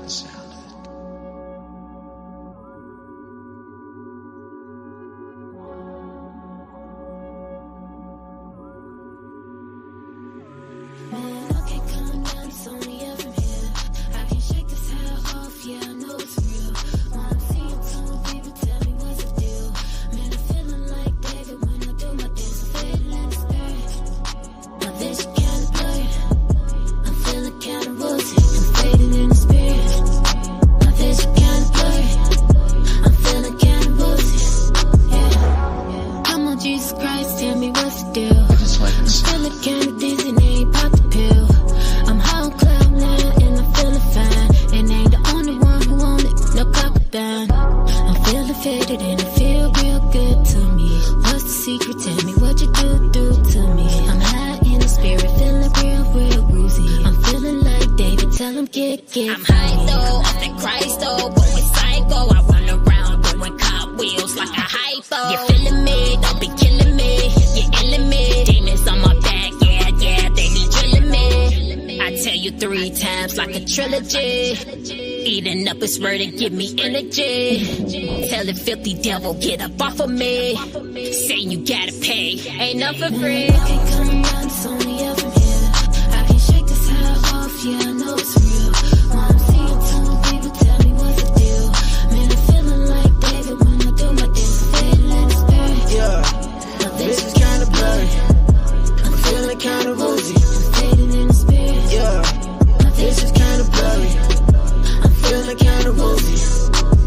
the sound of it. Man, I can't come down, it's only up from here. I can shake this hell off, yeah, I know it's real. When I'm seeing some people tell me what's the deal. Man, I'm feeling like David when I do my dance. I'm fading in the spirit. My vision kinda blurry. I'm feeling kinda woozy. I'm fading in the spirit. My vision kinda blurry. I'm feeling kinda woozy. Yeah. Come on, Jesus Christ, tell me what's the deal. I just like the I'm sound. feeling kinda dizzy, and ain't pop the pill. I'm high on cloud nine and I'm feeling fine. And ain't the only one who want it, no copper. I'm feeling faded and it feel real good to me. What's the secret? Tell me what you do to me. I'm high in the spirit, feeling real woozy. I'm feeling like David, tell him get I'm high though, off that Christ though, going psycho. I run around doing cartwheels like a hypo. You feeling me? Don't be killing me. You're illing me. Demons on my back, yeah, they be drilling me. I tell you 3 times like a trilogy. Eating up his word and give me energy. Tell the filthy devil, get up off of me. Say you gotta pay, ain't nothing free. I can't come down, it's only up from here. I can shake this hell off, yeah, I know it's real. When I'm seeing some people tell me what's the deal. Man, I'm feeling like David when I do my dance. I'm fading in the spirit. Yeah, My this vision is kinda blurry. I'm feeling kinda woozy. I'm fading in the spirit. Yeah, My this vision is kinda blurry. I'm Feeling kinda woozy.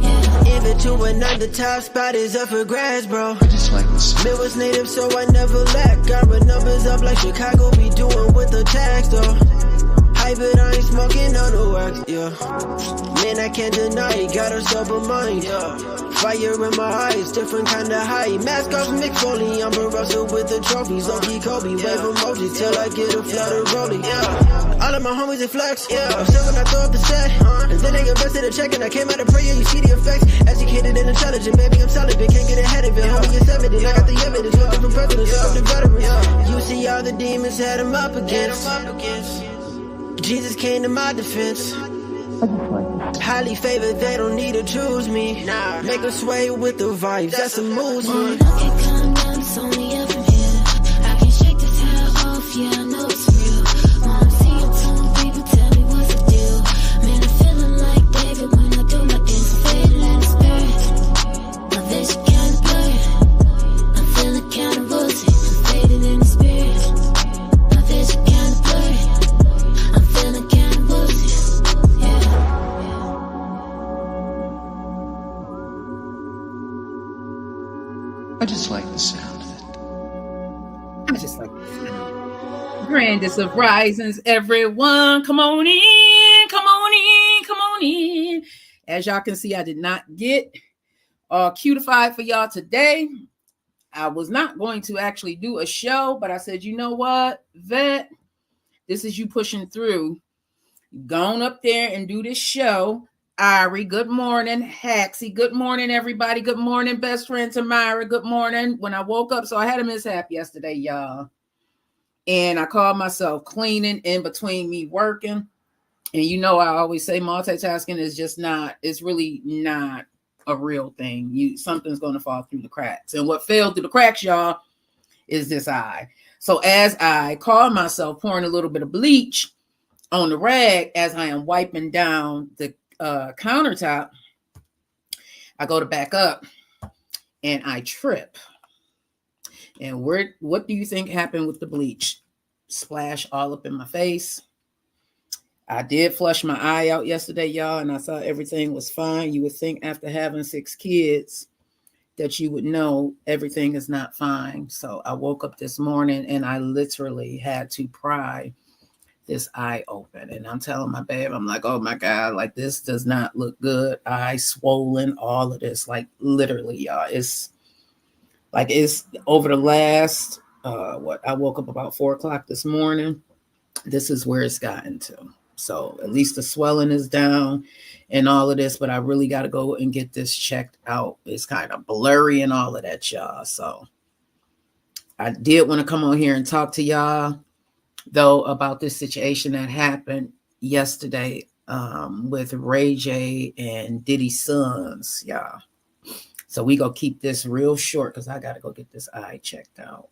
yeah. Even to another top spot is up for grabs, bro. I just like the sound. Mid was native, so I never lack. Got my numbers up like Chicago be doing with the tax, though. Hype it, I ain't smoking on the wax, yeah. Man, I can't deny it, got a sober mind, yeah. Fire in my eyes, different kind of high. Mask off Mick Foley, I'm a Russell with the trophies. Low-key Kobe, wave emojis till I get a flood of rolling, yeah. All of my homies, they flex, yeah. I'm still when I throw up the set, and then they invested a check and I came out of prayer, you see the effects. Educated and intelligent, baby, I'm solid, but can't get ahead of it. Homie, it's evident, I got the evidence, with different presidents, up the veterans. You see all the demons had him up against. Jesus came to my defense. Highly favored, they don't need to choose me. Make them sway with the vibes, that's a movement. I can't come down, it's only up from here. I can shake this hell off, yeah, I know it's real. When I'm seeing some people tell me what's the deal. Man, I'm feeling like David when I do my dance. I'm fading in the spirit. My vision kinda blurry. I'm feeling kinda woozy. I'm fading in the spirit. My vision kinda blurry. I'm feeling kinda woozy. Yeah. I just like the sound of it. I just like this. Grandest of risings, everyone. Come on in, come on in, come on in. As y'all can see, I did not get cutified for y'all today. I was not going to actually do a show, but I said, you know what, Vet, this is you pushing through. Gone up there and do this show. Ari, good morning. Haxie, good morning, everybody. Good morning, best friend Tamara. Good morning. When I woke up, so I had a mishap yesterday, y'all. And I called myself cleaning in between me working. And you know, I always say multitasking is just not, it's really not a real thing. Something's going to fall through the cracks. And what fell through the cracks, y'all, is this eye. So as I called myself pouring a little bit of bleach on the rag as I am wiping down the countertop, I go to back up and I trip. And what do you think happened with the bleach? Splash all up in my face. I did flush my eye out yesterday, y'all, and I thought everything was fine. You would think after having 6 kids that you would know everything is not fine. So I woke up this morning and I literally had to pry this eye open. And I'm telling my babe, I'm like, oh my God, like this does not look good. Eye swollen, all of this, like literally, y'all. It's over the last, I woke up about 4 o'clock this morning. This is where it's gotten to. So at least the swelling is down and all of this, but I really got to go and get this checked out. It's kind of blurry and all of that, y'all. So I did want to come on here and talk to y'all, though, about this situation that happened yesterday. with Ray J and Diddy's sons, y'all. So we gonna keep this real short because I gotta go get this eye checked out.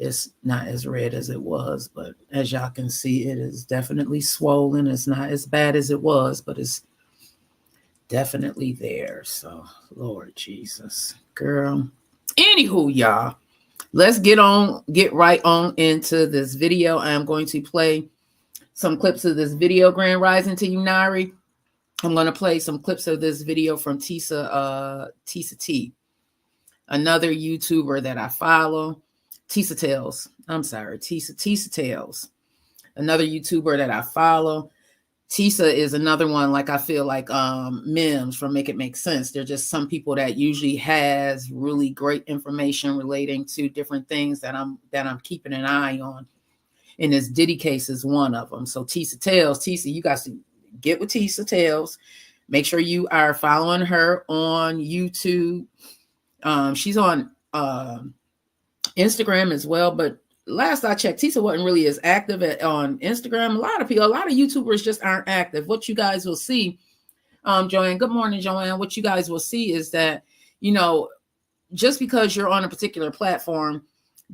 It's not as red as it was, but as y'all can see, it is definitely swollen. It's not as bad as it was, but it's definitely there. So, Lord Jesus, girl. Anywho, y'all, let's get right on into this video. I am going to play some clips of this video, Grand Rising to you, Nari. I'm going to play some clips of this video from Tisa T, another YouTuber that I follow. Tisa Tales, another YouTuber that I follow. Tisa is another one, like I feel like Mims from Make It Make Sense. They're just some people that usually has really great information relating to different things that I'm keeping an eye on. And this Diddy case is one of them. So Tisa Tales, you guys to get with Tisa Tales. Make sure you are following her on YouTube. She's on Instagram as well, but last I checked, Tisa wasn't really as active on Instagram. A lot of YouTubers just aren't active. What you guys will see, Joanne, good morning, Joanne. What you guys will see is that, just because you're on a particular platform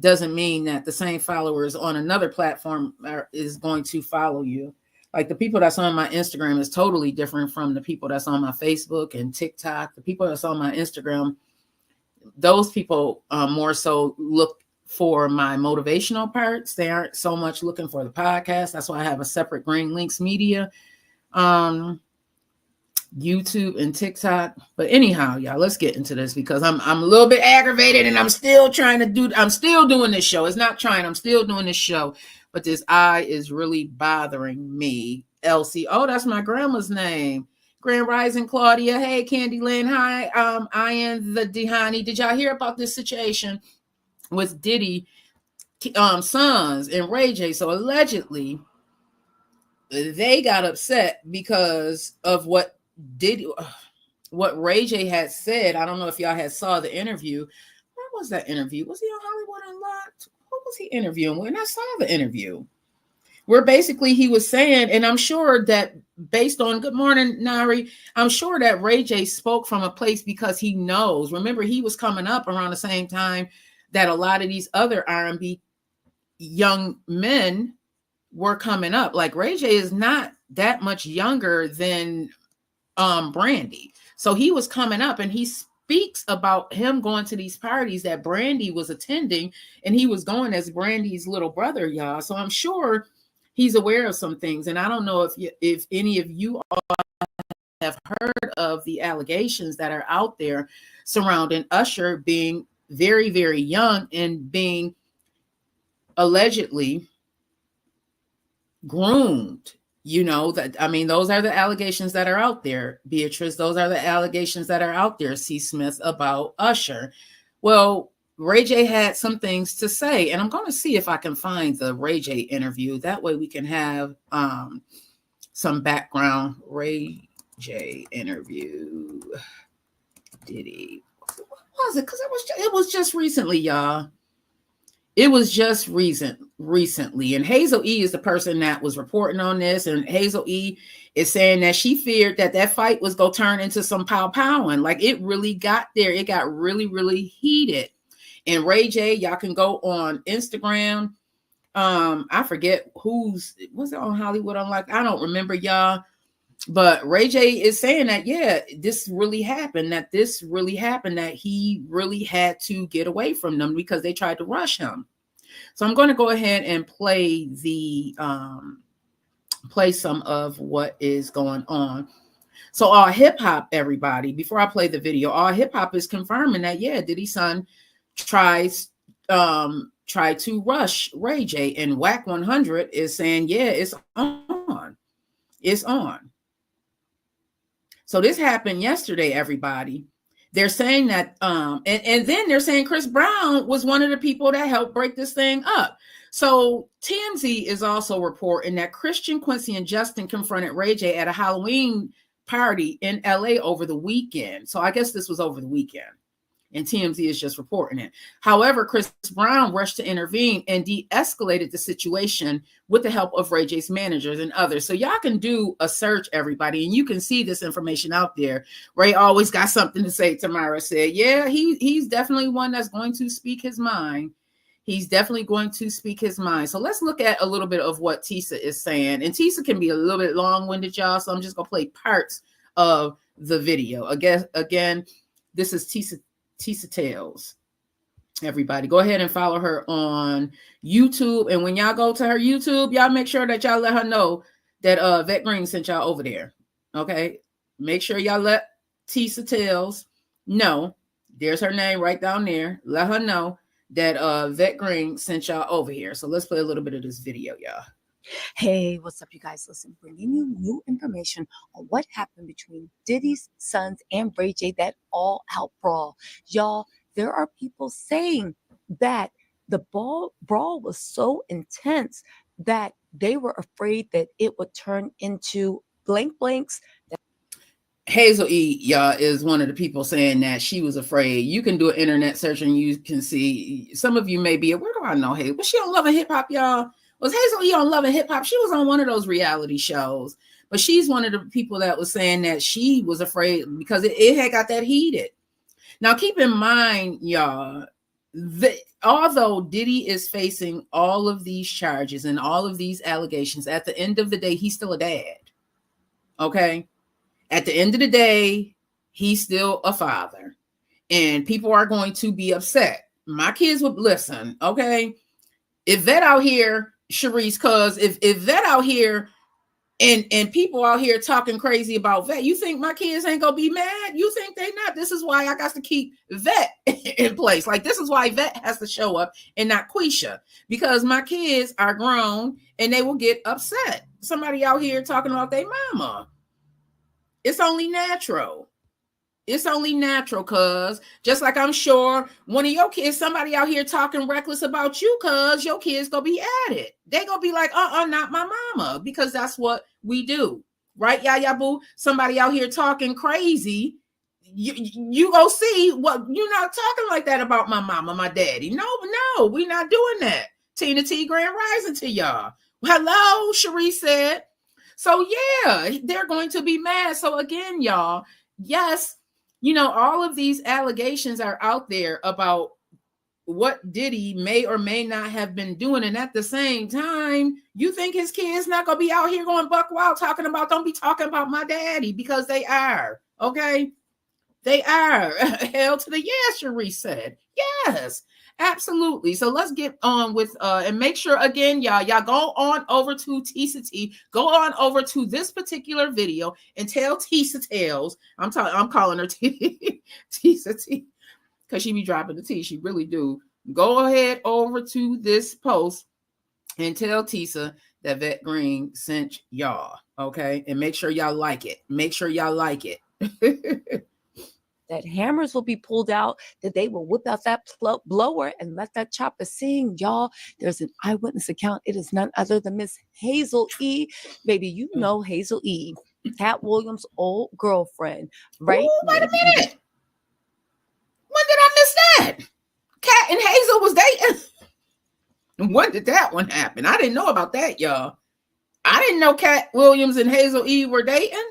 doesn't mean that the same followers on another platform is going to follow you. Like the people that's on my Instagram is totally different from the people that's on my Facebook and TikTok. The people that's on my Instagram, those people more so look for my motivational parts. They aren't so much looking for the podcast. That's why I have a separate Green Links Media, YouTube and TikTok. But anyhow, y'all, let's get into this because I'm a little bit aggravated and I'm still doing this show. I'm still doing this show, but this eye is really bothering me. Elsie, oh, that's my grandma's name. Grand Rising, Claudia. Hey, Candyland. Hi, I am the Dehani. Did y'all hear about this situation with Diddy sons and Ray J? So allegedly, they got upset because of what Ray J had said. I don't know if y'all had saw the interview. Where was that interview? Was he on Hollywood Unlocked? Who was he interviewing with? And I saw the interview where basically he was saying, and I'm sure that based on good morning, Nari, I'm sure that Ray J spoke from a place because he knows. Remember, he was coming up around the same time that a lot of these other R&B young men were coming up. Like Ray J is not that much younger than Brandy. So he was coming up and he speaks about him going to these parties that Brandy was attending, and he was going as Brandy's little brother, y'all. So I'm sure he's aware of some things. And I don't know if any of you have heard of the allegations that are out there surrounding Usher being very, very young and being allegedly groomed. Those are the allegations that are out there, Beatrice. Those are the allegations that are out there, C. Smith, about Usher. Well, Ray J had some things to say, and I'm going to see if I can find the Ray J interview. That way we can have some background. Ray J interview. Diddy. What was it? Because it was just recently, y'all. It was just recently. And Hazel E is the person that was reporting on this. And Hazel E is saying that she feared that fight was going to turn into some pow-powing. Like it really got there. It got really, really heated. And Ray J, y'all can go on Instagram. I forget was it on Hollywood Unlocked? I don't remember, y'all. But Ray J is saying that, this really happened, that he really had to get away from them because they tried to rush him. So I'm going to go ahead and play some of what is going on. So All Hip Hop, everybody, before I play the video, All Hip Hop is confirming that, Diddy's son tried to rush Ray J, and Whack 100 is saying, it's on. It's on. So this happened yesterday, everybody. They're saying that, and then they're saying Chris Brown was one of the people that helped break this thing up. So TMZ is also reporting that Christian, Quincy, and Justin confronted Ray J at a Halloween party in LA over the weekend. So I guess this was over the weekend. and TMZ is just reporting it. However, Chris Brown rushed to intervene and de-escalated the situation with the help of Ray J's managers and others. So y'all can do a search, everybody, and you can see this information out there. Ray always got something to say, Tamara said. Yeah, he's definitely one that's going to speak his mind. He's definitely going to speak his mind. So let's look at a little bit of what Tisa is saying. And Tisa can be a little bit long-winded, y'all, so I'm just going to play parts of the video. Again, this is Tisa Tales. Everybody, go ahead and follow her on YouTube. And when y'all go to her YouTube, y'all make sure that y'all let her know that Vet Green sent y'all over there. Okay? Make sure y'all let Tisa Tales know. There's her name right down there. Let her know that Vet Green sent y'all over here. So let's play a little bit of this video, y'all. Hey, what's up, you guys? Listen, bringing you new information on what happened between Diddy's sons and Ray J, that all-out brawl. Y'all, there are people saying that the brawl was so intense that they were afraid that it would turn into blanks. Hazel E, y'all, is one of the people saying that she was afraid. You can do an internet search and you can see. Some of you may be, where do I know Hazel? Was she on Love and Hip Hop, y'all? Was Hazel E on Love and Hip Hop? She was on one of those reality shows. But she's one of the people that was saying that she was afraid because it had got that heated. Now, keep in mind, y'all, that although Diddy is facing all of these charges and all of these allegations, at the end of the day, he's still a dad. Okay? At the end of the day, he's still a father. And people are going to be upset. My kids would listen, okay? If Vet out here, Sharice, cause if Vet out here and people out here talking crazy about Vet, you think my kids ain't gonna be mad? You think they not? This is why I got to keep Vet in place. Like, this is why Vet has to show up and not Quisha, because my kids are grown and they will get upset. Somebody out here talking about their mama. It's only natural. It's only natural, cuz just like I'm sure one of your kids, somebody out here talking reckless about you, cuz your kids gonna be at it. They gonna be like, not my mama, because that's what we do, right? Yaya boo. Somebody out here talking crazy, you go see what you're not talking like that about my mama, my daddy. No, we not doing that. Tina T, Grand Rising to y'all. Hello, Cherie said. So yeah, they're going to be mad. So again, y'all, yes. All of these allegations are out there about what Diddy may or may not have been doing. And at the same time, you think his kids not going to be out here going buck wild talking about, don't be talking about my daddy, because they are. Okay. They are. Hell to the yes, Cherie said. Yes, absolutely. So let's get on with and make sure again, y'all go on over to Tisa T. Go on over to this particular video and tell Tisa Tales. I'm calling her Tisa T, because she be dropping the T. She really do. Go ahead over to this post and tell Tisa that Vet Green sent y'all. Okay, and make sure y'all like it. Make sure y'all like it. That hammers will be pulled out, that they will whip out that blower and let that chopper sing. Y'all, there's an eyewitness account. It is none other than Miss Hazel E. Baby, you know Hazel E, Cat Williams' old girlfriend, right? Ooh, wait a minute. When did I miss that? Cat and Hazel was dating. When did that one happen? I didn't know about that, y'all. I didn't know Cat Williams and Hazel E were dating.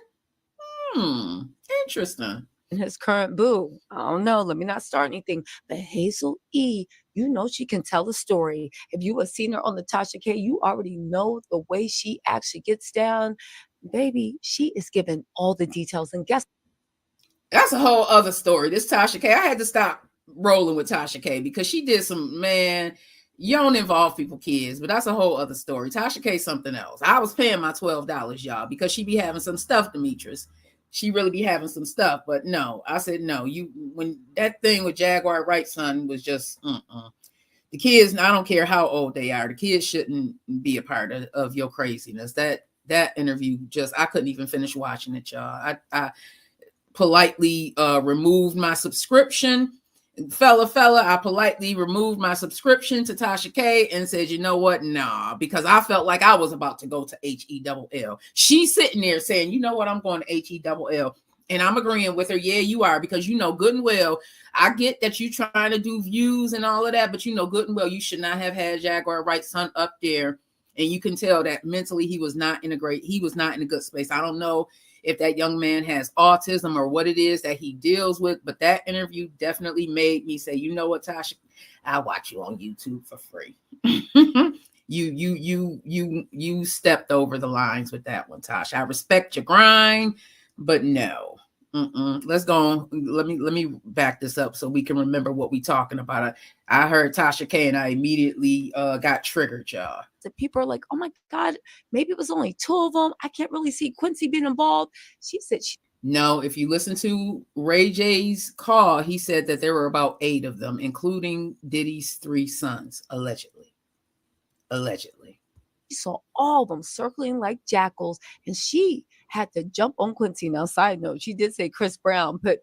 Interesting. His current boo. I don't know. Let me not start anything. But Hazel E, she can tell a story. If you have seen her on the Tasha K, you already know the way she actually gets down. Baby, she is giving all the details. And guess that's a whole other story. This Tasha K, I had to stop rolling with Tasha K because she did some, man, you don't involve people, kids, but that's a whole other story. Tasha K, something else. I was paying my $12, y'all, because she be having some stuff, Demetrius. She really be having some stuff, but no, I said no. When that thing with Jaguar Wright son was just the kids. I don't care how old they are. The kids shouldn't be a part of your craziness. That interview I couldn't even finish watching it, y'all. I politely removed my subscription. Fella, I politely removed my subscription to Tasha K and said, you know what? Nah, because I felt like I was about to go to HELL. She's sitting there saying, you know what? I'm going to HELL. And I'm agreeing with her. Yeah, you are, because you know good and well, I get that you trying to do views and all of that, but you know good and well you should not have had Jaguar Wright's son up there. And you can tell that mentally he was not in a good space. I don't know if that young man has autism or what it is that he deals with, but that interview definitely made me say, you know what, Tasha, I'll watch you on YouTube for free. You stepped over the lines with that one, Tasha. I respect your grind, but no. Let's go on. Let me back this up so we can remember what we talking about. I heard Tasha K and I immediately got triggered, y'all. That people are like, oh my God, maybe it was only 2 of them. I can't really see Quincy being involved. She said no, if you listen to Ray J's call, he said that there were about 8 of them, including Diddy's 3 sons, allegedly. She saw all of them circling like jackals, and she had to jump on Quincy. Now, side note, she did say Chris Brown put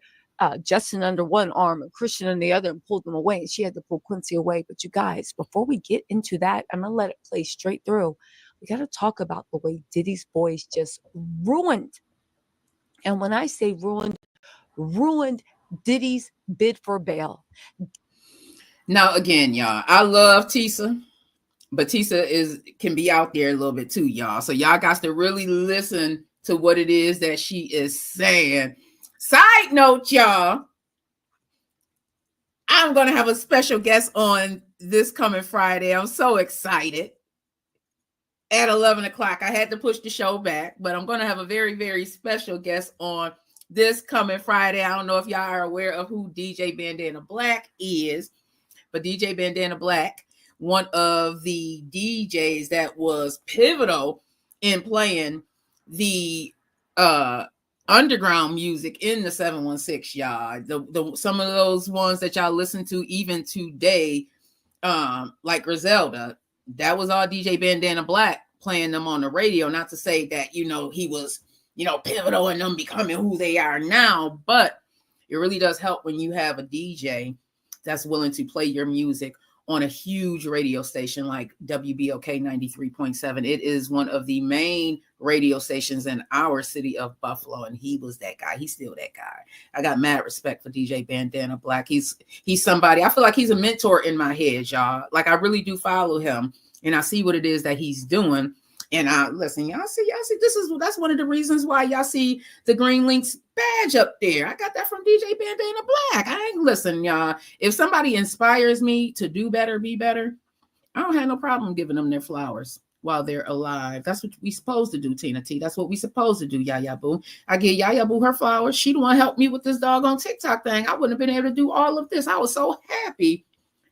Justin under one arm and Christian on the other and pulled them away. And she had to pull Quincy away. But you guys, before we get into that, I'm going to let it play straight through. We got to talk about the way Diddy's boys just ruined. And when I say ruined Diddy's bid for bail. Now, again, y'all, I love Tisa. But Tisa can be out there a little bit too, y'all. So y'all got to really listen to what it is that she is saying. Side note, y'all, I'm going to have a special guest on this coming Friday. I'm so excited. At 11 o'clock. I had to push the show back, but I'm going to have a very, very special guest on this coming Friday. I don't know if y'all are aware of who DJ Bandana Black is, but DJ Bandana Black, one of the DJs that was pivotal in playing the underground music in the 716, y'all. Some of those ones that y'all listen to even today, like Griselda, that was all DJ Bandana Black playing them on the radio. Not to say that, you know, he was, you know, pivotal in them becoming who they are now, but it really does help when you have a DJ that's willing to play your music on a huge radio station like WBOK 93.7. It is one of the main radio stations in our city of Buffalo, and he was that guy. He's still that guy. I got mad respect for DJ Bandana Black. He's somebody, I feel like he's a mentor in my head, y'all. Like, I really do follow him, and I see what it is that he's doing. And listen, y'all see, that's one of the reasons why y'all see the Green Links badge up there. I got that from DJ Bandana Black. Listen, y'all, if somebody inspires me to do better, be better, I don't have no problem giving them their flowers while they're alive. That's what we supposed to do, Tina T. That's what we supposed to do, Yaya Boo. I give Yaya Boo her flowers. She the one helped me with this doggone TikTok thing. I wouldn't have been able to do all of this. I was so happy,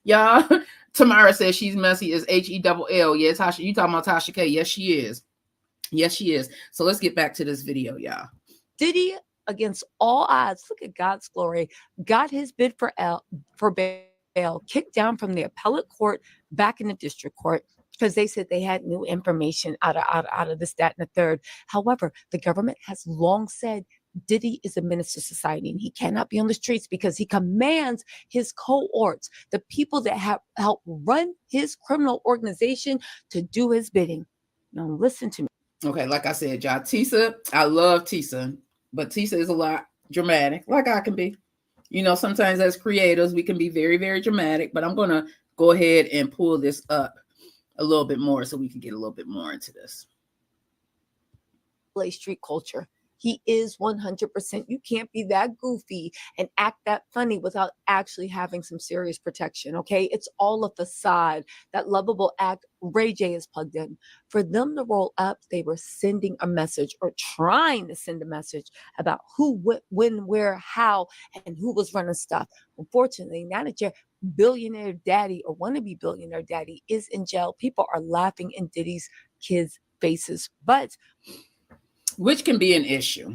y'all. Tamara says she's messy as HELL. Yeah, Tasha, you talking about Tasha K? Yes, she is. Yes, she is. So let's get back to this video, y'all. Diddy, against all odds, look at God's glory, got his bid for bail kicked down from the appellate court back in the district court because they said they had new information out of this, that, and the third. However, the government has long said Diddy is a menace to society and he cannot be on the streets because he commands his cohorts, the people that have helped run his criminal organization, to do his bidding. Now listen to me. Okay, like I said, y'all, Tisa, I love Tisa, but Tisa is a lot dramatic, like I can be. You know, sometimes as creators, we can be very, very dramatic, but I'm going to go ahead and pull this up a little bit more so we can get a little bit more into this. Street culture. He is 100%. You can't be that goofy and act that funny without actually having some serious protection, okay? It's all a facade. That lovable act Ray J is plugged in. For them to roll up, they were sending a message or trying to send a message about who, what, when, where, how, and who was running stuff. Unfortunately, now that your billionaire daddy or wannabe billionaire daddy is in jail, people are laughing in Diddy's kids' faces. But which can be an issue.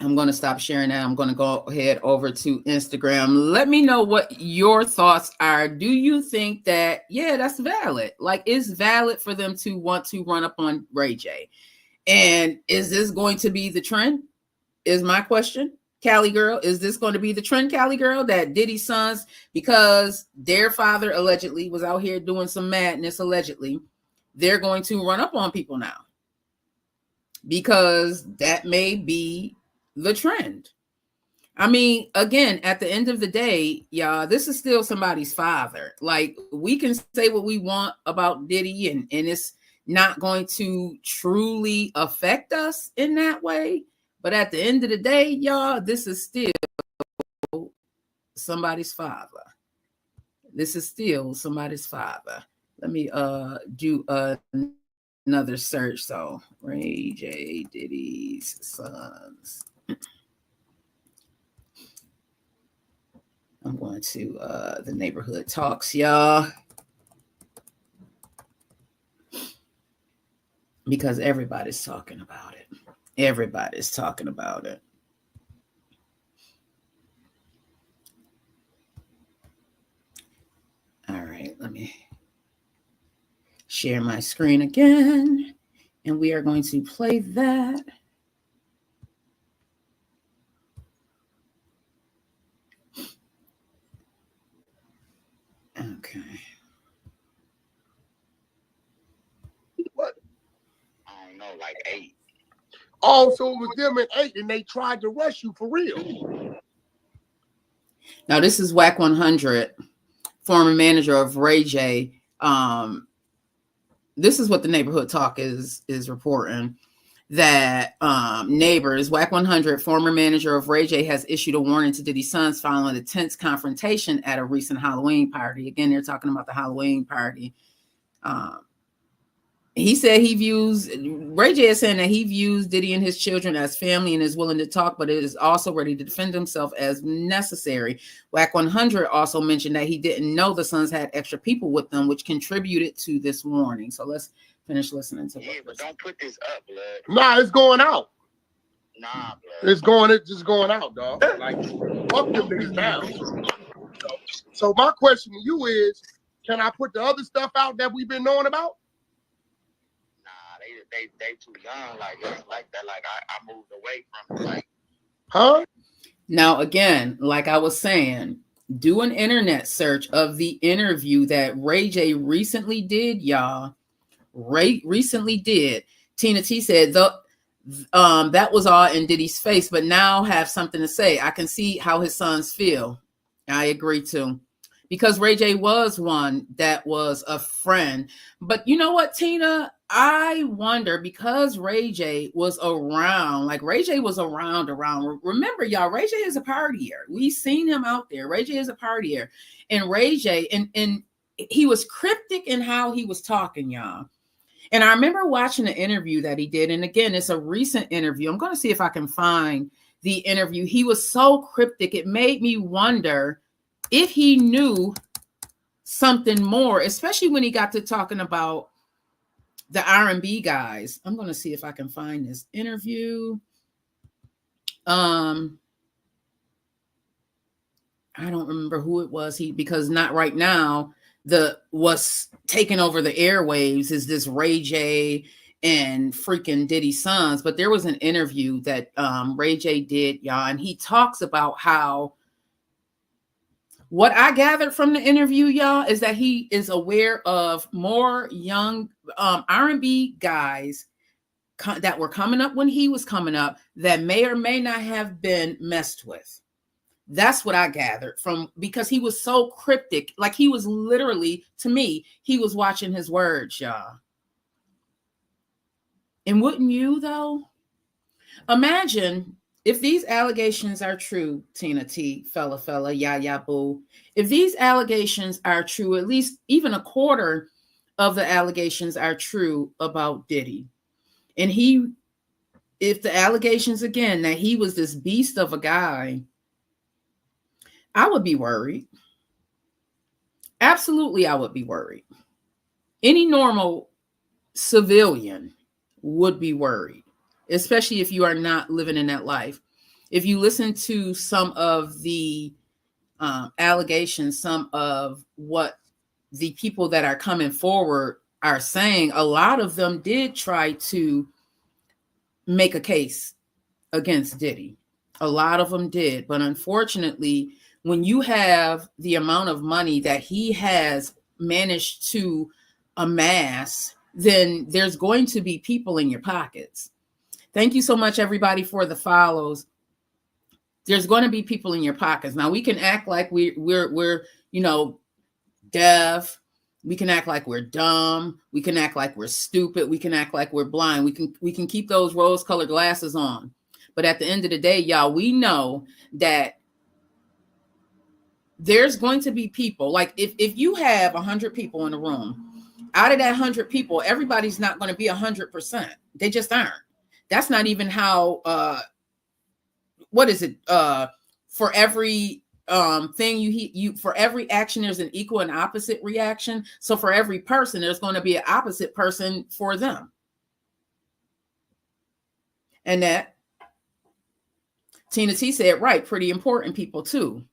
I'm going to stop sharing that. I'm going to go ahead over to Instagram. Let me know what your thoughts are. Do you think that, yeah, that's valid? Like, it's valid for them to want to run up on Ray J? And is this going to be the trend? Is my question. Cali girl, is this going to be the trend, Cali girl, that Diddy's sons, because their father allegedly was out here doing some madness, allegedly, they're going to run up on people now? Because that may be the trend. I mean, again, at the end of the day, y'all, this is still somebody's father. Like, we can say what we want about Diddy, and it's not going to truly affect us in that way. But at the end of the day, y'all, this is still somebody's father. This is still somebody's father. Let me do another search. So, Ray J, Diddy's sons. I'm going to the neighborhood talks, y'all, because everybody's talking about it. Everybody's talking about it. All right, let me share my screen again, and we are going to play that. Okay. What? I don't know, like 8. Oh, so it was them at 8, and they tried to rush you for real. Now, this is WAC 100, former manager of Ray J. This is what the neighborhood talk is reporting. That Neighbors, WAC 100, former manager of Ray J, has issued a warning to Diddy's sons following a tense confrontation at a recent Halloween party. Again, they're talking about the Halloween party. He said Ray J is saying that he views Diddy and his children as family and is willing to talk, but it is also ready to defend himself as necessary. WAC 100 also mentioned that he didn't know the sons had extra people with them, which contributed to this warning. So let's finish listening to Yeah, but don't put this up, blood. Nah, it's going out. Nah, blood. It's just going out, dog. Like, fuck them niggas now. So my question to you is, can I put the other stuff out that we've been knowing about? They too young, like that. Like I moved away from it. Like, huh? Now, again, like I was saying, do an internet search of the interview that Ray J recently did, y'all. Recently did. Tina T said that was all in Diddy's face, but now have something to say. I can see how his sons feel. I agree too. Because Ray J was one that was a friend. But you know what, Tina? I wonder, because Ray J was around, like Ray J was around. Remember, y'all, Ray J is a partier. We've seen him out there. Ray J is a partier. And Ray J, and he was cryptic in how he was talking, y'all. And I remember watching an interview that he did. And again, it's a recent interview. I'm going to see if I can find the interview. He was so cryptic. It made me wonder if he knew something more, especially when he got to talking about the R&B guys. I'm going to see if I can find this interview. I don't remember who it was. Because not right now. What's taking over the airwaves is this Ray J and freaking Diddy's sons. But there was an interview that Ray J did, y'all, and he talks about how. What I gathered from the interview, y'all, is that he is aware of more young R&B guys that were coming up when he was coming up that may or may not have been messed with. That's what I gathered from, because he was so cryptic. Like, he was literally, to me, he was watching his words, y'all. And wouldn't you, though? Imagine if these allegations are true, Tina T, fella, ya boo. If these allegations are true, at least even a quarter of the allegations are true about Diddy. And if the allegations again that he was this beast of a guy, I would be worried. Absolutely, I would be worried. Any normal civilian would be worried, especially if you are not living in that life. If you listen to some of the allegations, some of what the people that are coming forward are saying, a lot of them did try to make a case against Diddy. A lot of them did. But unfortunately, when you have the amount of money that he has managed to amass, then there's going to be people in your pockets. Thank you so much, everybody, for the follows. there's going to be people in your pockets. Now we can act like we're deaf. We can act like we're dumb. We can act like we're stupid. We can act like we're blind. We can keep those rose-colored glasses on. But at the end of the day, y'all, we know that there's going to be people, like if you have 100 people in a room, out of that 100 people, everybody's not going to be 100%. They just aren't. That's not even how, what is it? For every thing you for every action, there's an equal and opposite reaction. So for every person, there's going to be an opposite person for them. And that Tina T said, right, pretty important people too.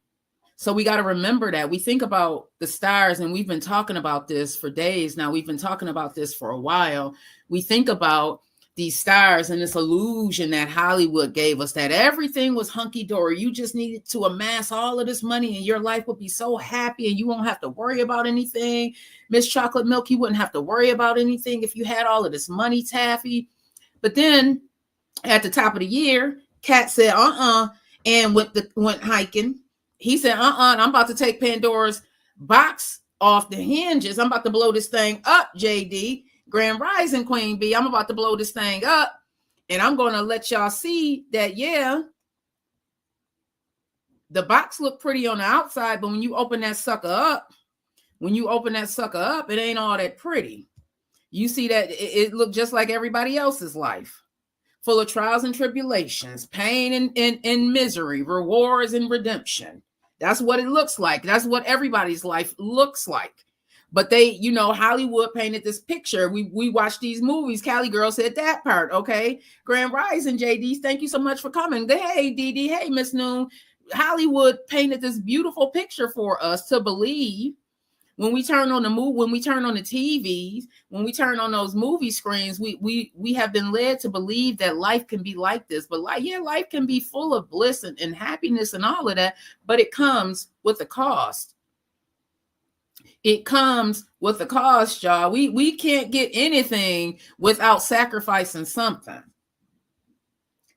So we got to remember that. We think about the stars, and we've been talking about this for days now. We've been talking about this for a while. We think about these stars and this illusion that Hollywood gave us, that everything was hunky-dory. You just needed to amass all of this money and your life would be so happy and you won't have to worry about anything. Miss Chocolate Milk, you wouldn't have to worry about anything if you had all of this money, Taffy. But then at the top of the year, Cat said, and went hiking. He said, and I'm about to take Pandora's box off the hinges. I'm about to blow this thing up, JD. Grand Rising Queen B, I'm about to blow this thing up, and I'm going to let y'all see that, yeah, the box look pretty on the outside, but when you open that sucker up, it ain't all that pretty. You see that it looked just like everybody else's life, full of trials and tribulations, pain and misery, rewards and redemption. That's what it looks like. That's what everybody's life looks like. But they, Hollywood painted this picture. We watched these movies. Cali Girl said that part. Okay. Grand Rising, JD, thank you so much for coming. Hey, Dee. Hey, Miss Noon. Hollywood painted this beautiful picture for us to believe. When we turn on the when we turn on the TVs, when we turn on those movie screens, we have been led to believe that life can be like this. But life can be full of bliss and happiness and all of that. But it comes with a cost. It comes with a cost, y'all. We can't get anything without sacrificing something.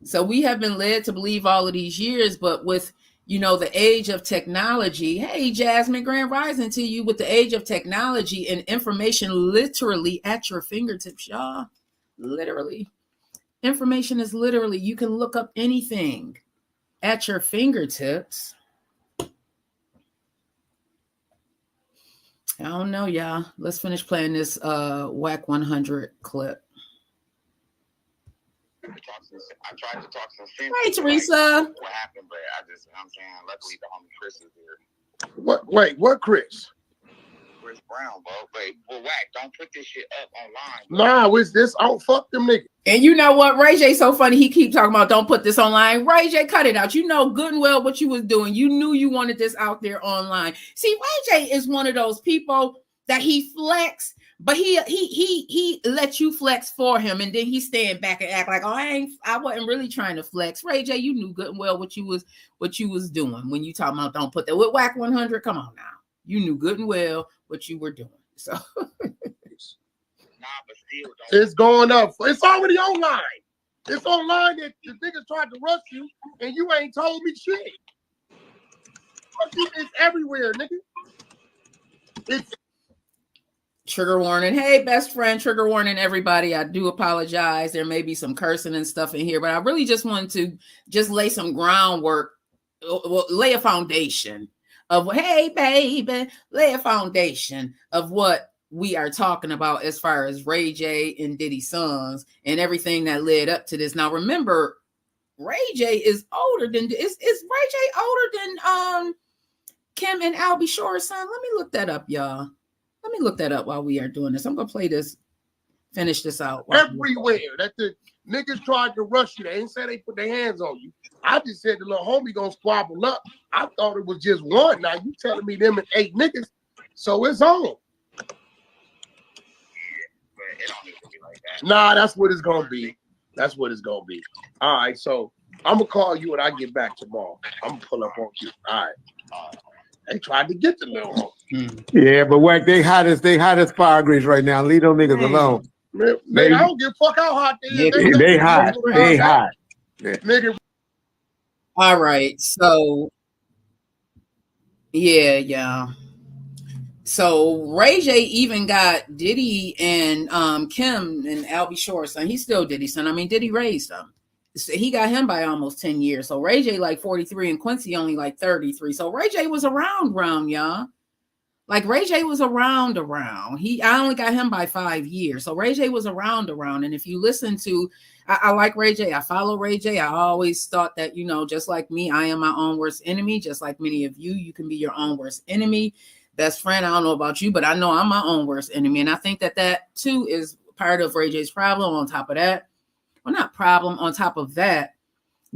So we have been led to believe all of these years, but with, the age of technology, hey, Jasmine, Grand Rising to you, with the age of technology and information literally at your fingertips, y'all. Literally. Information is literally, you can look up anything at your fingertips. I don't know, y'all. Let's finish playing this WAC 100 clip. I tried to talk some sense. Hey, Teresa. What happened, but I'm saying, luckily the homie Chris is here. What Chris? Chris Brown, bro. Well, Wack, don't put this shit up online. Bro. Nah, it's this. Oh, fuck them niggas. And you know what? Ray J so funny. He keep talking about don't put this online. Ray J, cut it out. You know good and well what you was doing. You knew you wanted this out there online. See, Ray J is one of those people that he flex, but he let you flex for him, and then he stand back and act like, I wasn't really trying to flex. Ray J, you knew good and well what you was doing when you talking about don't put that with WAC 100. Come on now, you knew good and well what you were doing. So. But still, it's going up. It's already online. It's online that the niggas tried to rush you and you ain't told me shit. It's everywhere, nigga. It's trigger warning. Hey, best friend, trigger warning, everybody. I do apologize. There may be some cursing and stuff in here, but I really just wanted to just lay some groundwork, lay a foundation of, hey, baby, lay a foundation of what we are talking about as far as Ray J and Diddy's sons and everything that led up to this. Now, remember, Ray J is older than, is Ray J older than Kim and Albie Shore's son? Let me look that up, y'all. Let me look that up while we are doing this. I'm going to play this, finish this out. Everywhere that the niggas tried to rush you. They ain't say they put their hands on you. I just said the little homie gonna squabble up. I thought it was just one. Now you telling me them and 8 niggas. So it's on. It don't need to be like that. Nah, that's what it's gonna be. That's what it's gonna be. All right, so I'm gonna call you when I get back tomorrow. I'm gonna pull up on you. All right. They tried to get the little homie. Yeah, but Wack, they hot as fire grease right now. Leave those niggas alone. Man, I don't give a fuck how hot they is. They hot. They hot. Nigga. All right. So yeah. So Ray J even got Diddy and Kim and Albie Short's son. He's still Diddy's son. I mean, Diddy raised him. So he got him by almost 10 years. So Ray J like 43 and Quincy only like 33. So Ray J was around, y'all. Like Ray J was around. I only got him by 5 years. So Ray J was around. And if you listen to, I like Ray J. I follow Ray J. I always thought that, just like me, I am my own worst enemy. Just like many of you, you can be your own worst enemy. Best friend, I don't know about you, but I know I'm my own worst enemy. And I think that too is part of Ray J's problem. On top of that, well, not problem. On top of that,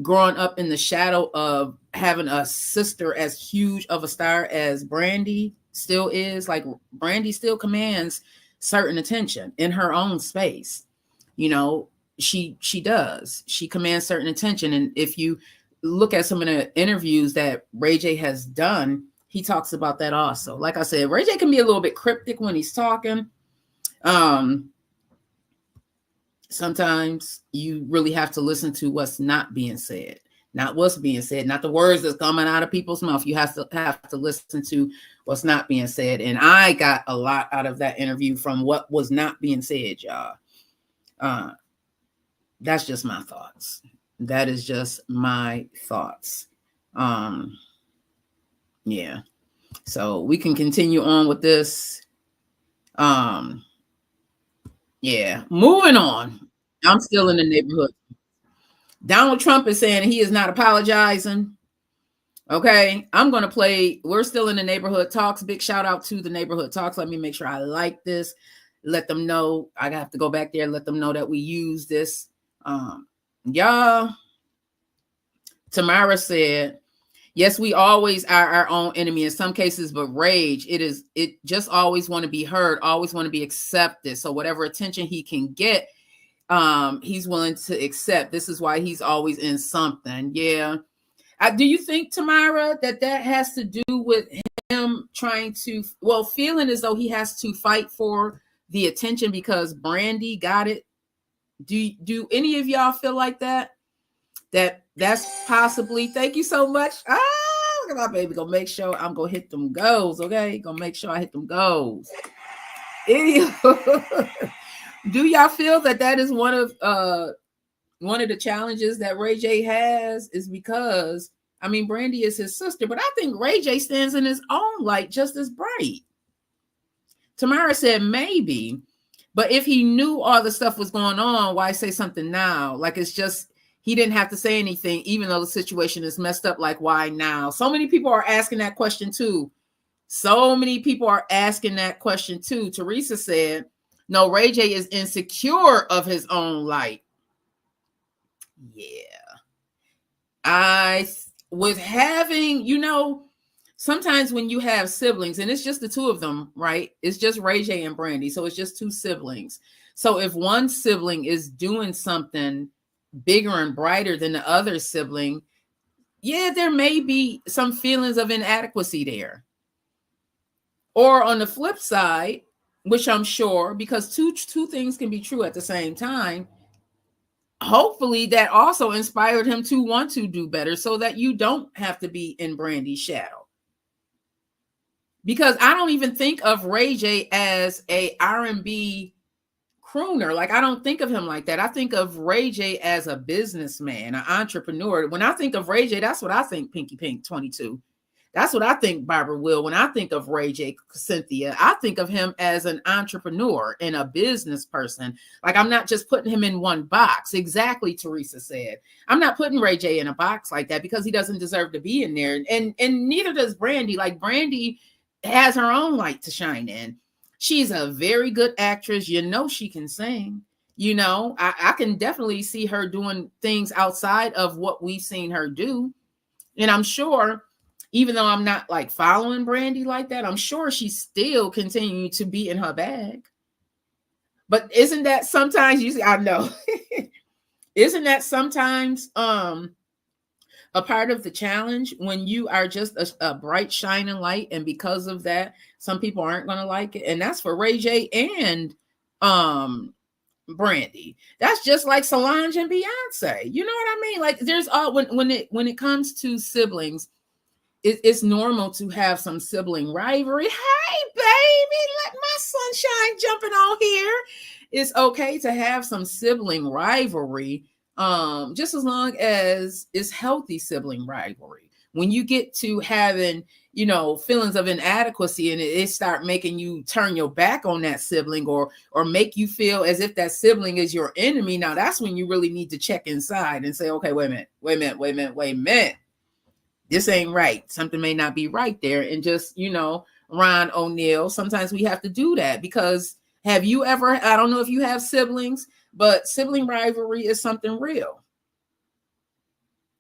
growing up in the shadow of having a sister as huge of a star as Brandy still is, like Brandy still commands certain attention in her own space. She does. She commands certain attention. And if you look at some of the interviews that Ray J has done, he talks about that also. Like I said, Ray J can be a little bit cryptic when he's talking. Sometimes you really have to listen to what's not being said, not what's being said, not the words that's coming out of people's mouth. You have to listen to what's not being said. And I got a lot out of that interview from what was not being said, y'all. That's just my thoughts. That is just my thoughts. Yeah. So we can continue on with this. Yeah, moving on. I'm still in the neighborhood. Donald Trump is saying he is not apologizing. Okay, I'm going to play. We're still in the neighborhood talks. Big shout out to the neighborhood talks. Let me make sure I like this. Let them know. I have to go back there and let them know that we use this. Y'all, Tamara said, yes, we always are our own enemy in some cases, but rage, it just always want to be heard, always want to be accepted. So whatever attention he can get, he's willing to accept. This is why he's always in something. Yeah. Do you think, Tamara, that has to do with him trying to, feeling as though he has to fight for the attention because Brandy got it? Do any of y'all feel like that? That's possibly, thank you so much. Look at my baby. Gonna make sure I'm gonna hit them goals, okay? Gonna make sure I hit them goals. Do y'all feel that is one of the challenges that Ray J has, is because, I mean, Brandy is his sister, but I think Ray J stands in his own light just as bright. Tamara said maybe, but if he knew all the stuff was going on, why say something now? Like, it's just, he didn't have to say anything, even though the situation is messed up. Like, why now? So many people are asking that question too. Teresa said, no, Ray J is insecure of his own light. Yeah. With having, sometimes when you have siblings, and it's just the two of them, right? It's just Ray J and Brandy. So it's just two siblings. So if one sibling is doing something bigger and brighter than the other sibling, yeah, there may be some feelings of inadequacy there. Or on the flip side, which I'm sure, because two things can be true at the same time, hopefully that also inspired him to want to do better so that you don't have to be in Brandy's shadow. Because I don't even think of Ray J as a R&B crooner. Like, I don't think of him like that. I think of Ray J as a businessman, an entrepreneur. When I think of Ray J, that's what I think Pinky Pink 22. That's what I think Barbara Will. When I think of Ray J, Cynthia, I think of him as an entrepreneur and a business person. Like, I'm not just putting him in one box. Exactly, Teresa said. I'm not putting Ray J in a box like that because he doesn't deserve to be in there. And neither does Brandy. Like, Brandy has her own light to shine in. She's a very good actress. She can sing. I can definitely see her doing things outside of what we've seen her do. And I'm sure, even though I'm not like following Brandy like that, I'm sure she's still continuing to be in her bag. But isn't that sometimes, I know, isn't that sometimes a part of the challenge when you are just a bright shining light, and because of that, some people aren't going to like it? And that's for Ray J and Brandy. That's just like Solange and Beyonce. You know what I mean? Like there's all when it comes to siblings, it's normal to have some sibling rivalry. Hey, baby, let my sunshine jumping on here. It's okay to have some sibling rivalry, just as long as it's healthy sibling rivalry. When you get to having, feelings of inadequacy and it start making you turn your back on that sibling or make you feel as if that sibling is your enemy, now that's when you really need to check inside and say, okay, wait a minute. This ain't right. Something may not be right there. And just, Ron O'Neal, sometimes we have to do that because have you ever, I don't know if you have siblings, but sibling rivalry is something real.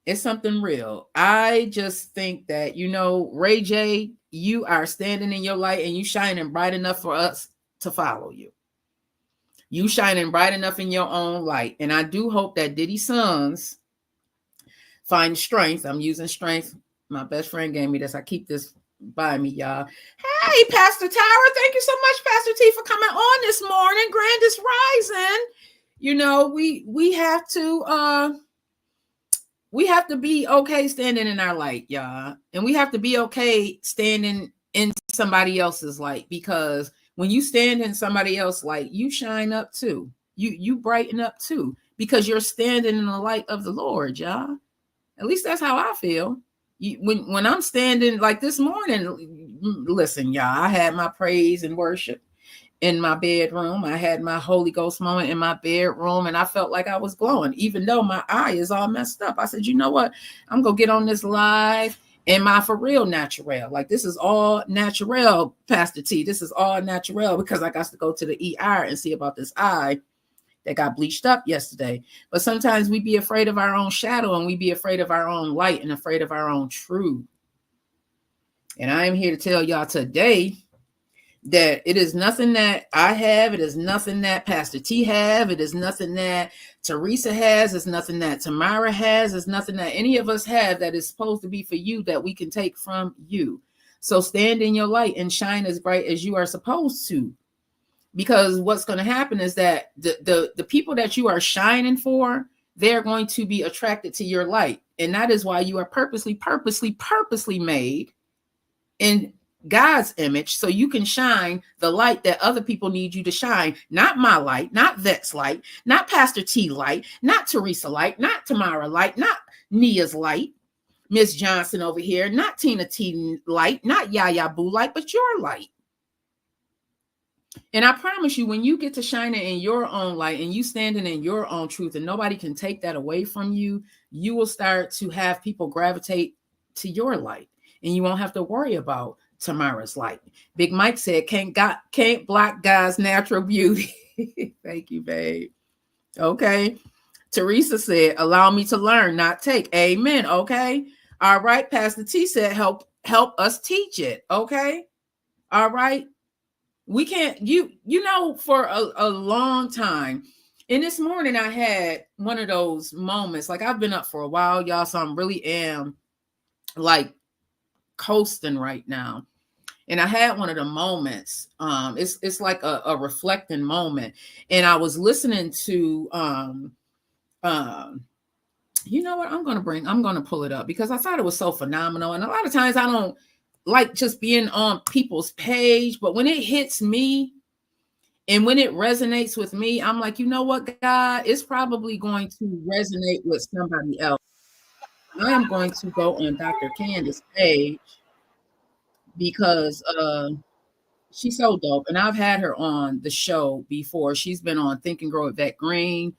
It's something real. I just think that, Ray J, you are standing in your light and you shining bright enough for us to follow you. You shining bright enough in your own light. And I do hope that Diddy's sons find strength. I'm using strength. My best friend gave me this. I keep this by me, y'all. Hey, Pastor Tower. Thank you so much, Pastor T, for coming on this morning. Grandest rising. We have to be okay standing in our light, y'all. And we have to be okay standing in somebody else's light, because when you stand in somebody else's light, you shine up too. You brighten up too, because you're standing in the light of the Lord, y'all. At least that's how I feel. When I'm standing like this morning, listen, y'all, I had my praise and worship in my bedroom. I had my Holy Ghost moment in my bedroom, and I felt like I was glowing, even though my eye is all messed up. I said, you know what? I'm going to get on this live in my for real natural. Like, this is all natural, Pastor T. This is all natural, because I got to go to the ER and see about this eye that got bleached up yesterday. But sometimes we be afraid of our own shadow, and we be afraid of our own light and afraid of our own truth. And I am here to tell y'all today that it is nothing that I have. It is nothing that Pastor T have. It is nothing that Teresa has. It's nothing that Tamara has. It's nothing that any of us have that is supposed to be for you that we can take from you. So stand in your light and shine as bright as you are supposed to. Because what's going to happen is that the people that you are shining for, they're going to be attracted to your light. And that is why you are purposely made in God's image, so you can shine the light that other people need you to shine. Not my light, not Vet's light, not Pastor T light, not Teresa light, not Tamara light, not Nia's light, Miss Johnson over here, not Tina T light, not Yaya Boo light, but your light. And I promise you, when you get to shining in your own light and you standing in your own truth, and nobody can take that away from you, you will start to have people gravitate to your light, and you won't have to worry about Tamara's light. Big Mike said, can't block God's natural beauty. Thank you, babe. Okay. Teresa said, allow me to learn, not take. Amen. Okay. All right. Pastor T said, help us teach it. Okay. All right. We can't, for a long time. And this morning I had one of those moments, like I've been up for a while, y'all. So I really am like coasting right now. And I had one of the moments. It's like a reflecting moment. And I was listening to, you know what? I'm going to pull it up because I thought it was so phenomenal. And a lot of times I don't like just being on people's page, but when it hits me and when it resonates with me, I'm like, you know what, God, it's probably going to resonate with somebody else. I am going to go on Dr. Candace's page because she's so dope. And I've had her on the show before. She's been on Think and Grow with Vet Green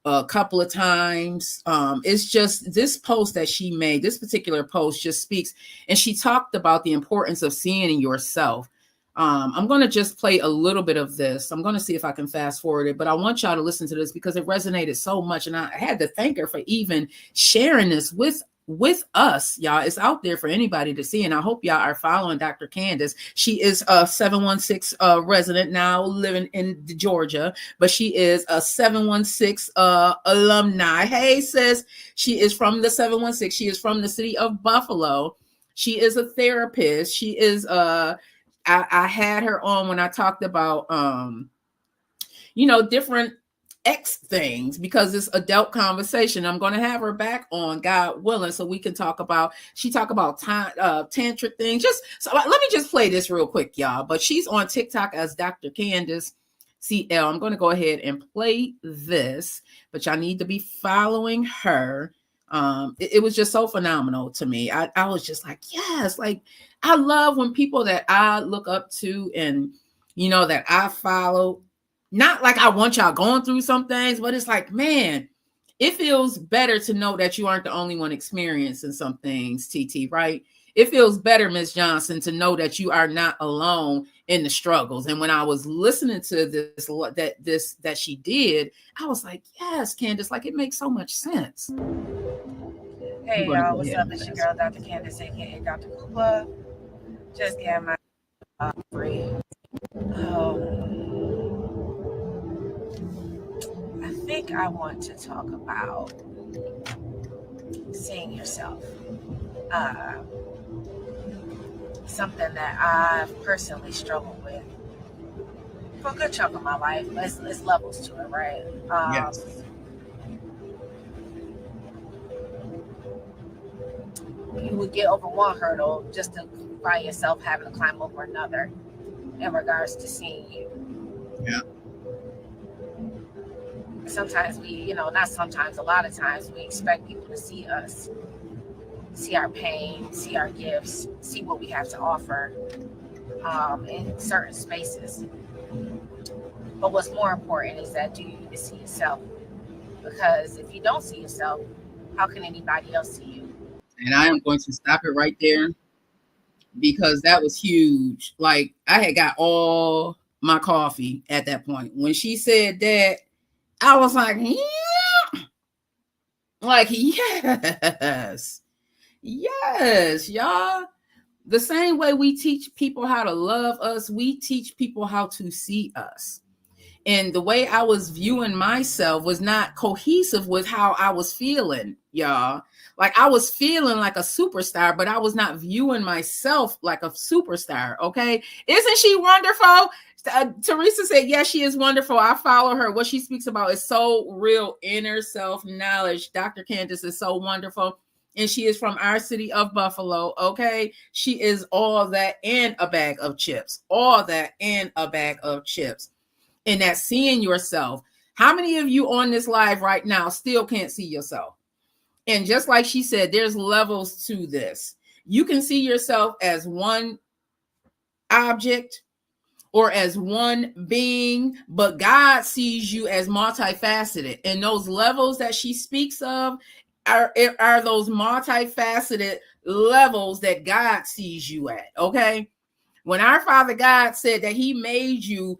a couple of times. It's just this post that she made, this particular post just speaks, and she talked about the importance of seeing in yourself. I'm going to just play a little bit of this. I'm going to see if I can fast forward it, but I want y'all to listen to this because it resonated so much. And I had to thank her for even sharing this with us, y'all. It's out there for anybody to see. And I hope y'all are following Dr. Candace. She is a 716 resident now living in Georgia, but she is a 716 alumni. Hey, sis, she is from the 716. She is from the city of Buffalo. She is a therapist. She is I had her on when I talked about different X things because it's adult conversation. I'm going to have her back on, God willing, so we can talk about, she talk about tantric things. Just so let me just play this real quick, y'all. But she's on TikTok as Dr. Candace CL. I'm going to go ahead and play this, but y'all need to be following her. It was just so phenomenal to me. I was just like, yes, like I love when people that I look up to and, you know, that I follow, not like I want y'all going through some things, but it's like, man, it feels better to know that you aren't the only one experiencing some things, TT, right? It feels better, Miss Johnson, to know that you are not alone in the struggles. And when I was listening to that she did, I was like, yes, Candace, like it makes so much sense. Hey y'all, what's up? It's your girl, Dr. Candace, aka Dr. Kula. Just getting my free. I think I want to talk about seeing yourself. Something that I've personally struggled with for a good chunk of my life. It's levels to it, right? Yes. You would get over one hurdle just to find yourself having to climb over another in regards to seeing you. Yeah. Sometimes we, not sometimes, a lot of times we expect people to see us, see our pain, see our gifts, see what we have to offer in certain spaces. But what's more important is that do you need to see yourself? Because if you don't see yourself, how can anybody else see you? And I am going to stop it right there because that was huge. Like I had got all my coffee at that point. When she said that, I was like, yeah. Like, yes. Yes, y'all. The same way we teach people how to love us, we teach people how to see us. And the way I was viewing myself was not cohesive with how I was feeling, y'all. Like I was feeling like a superstar, but I was not viewing myself like a superstar, okay? Isn't she wonderful? Teresa said, yes, she is wonderful. I follow her. What she speaks about is so real, inner self-knowledge. Dr. Candace is so wonderful. And she is from our city of Buffalo, okay? She is all that and a bag of chips. All that and a bag of chips. And that seeing yourself. How many of you on this live right now still can't see yourself? And just like she said, there's levels to this. You can see yourself as one object or as one being, but God sees you as multifaceted. And those levels that she speaks of are those multifaceted levels that God sees you at, okay? When our Father God said that he made you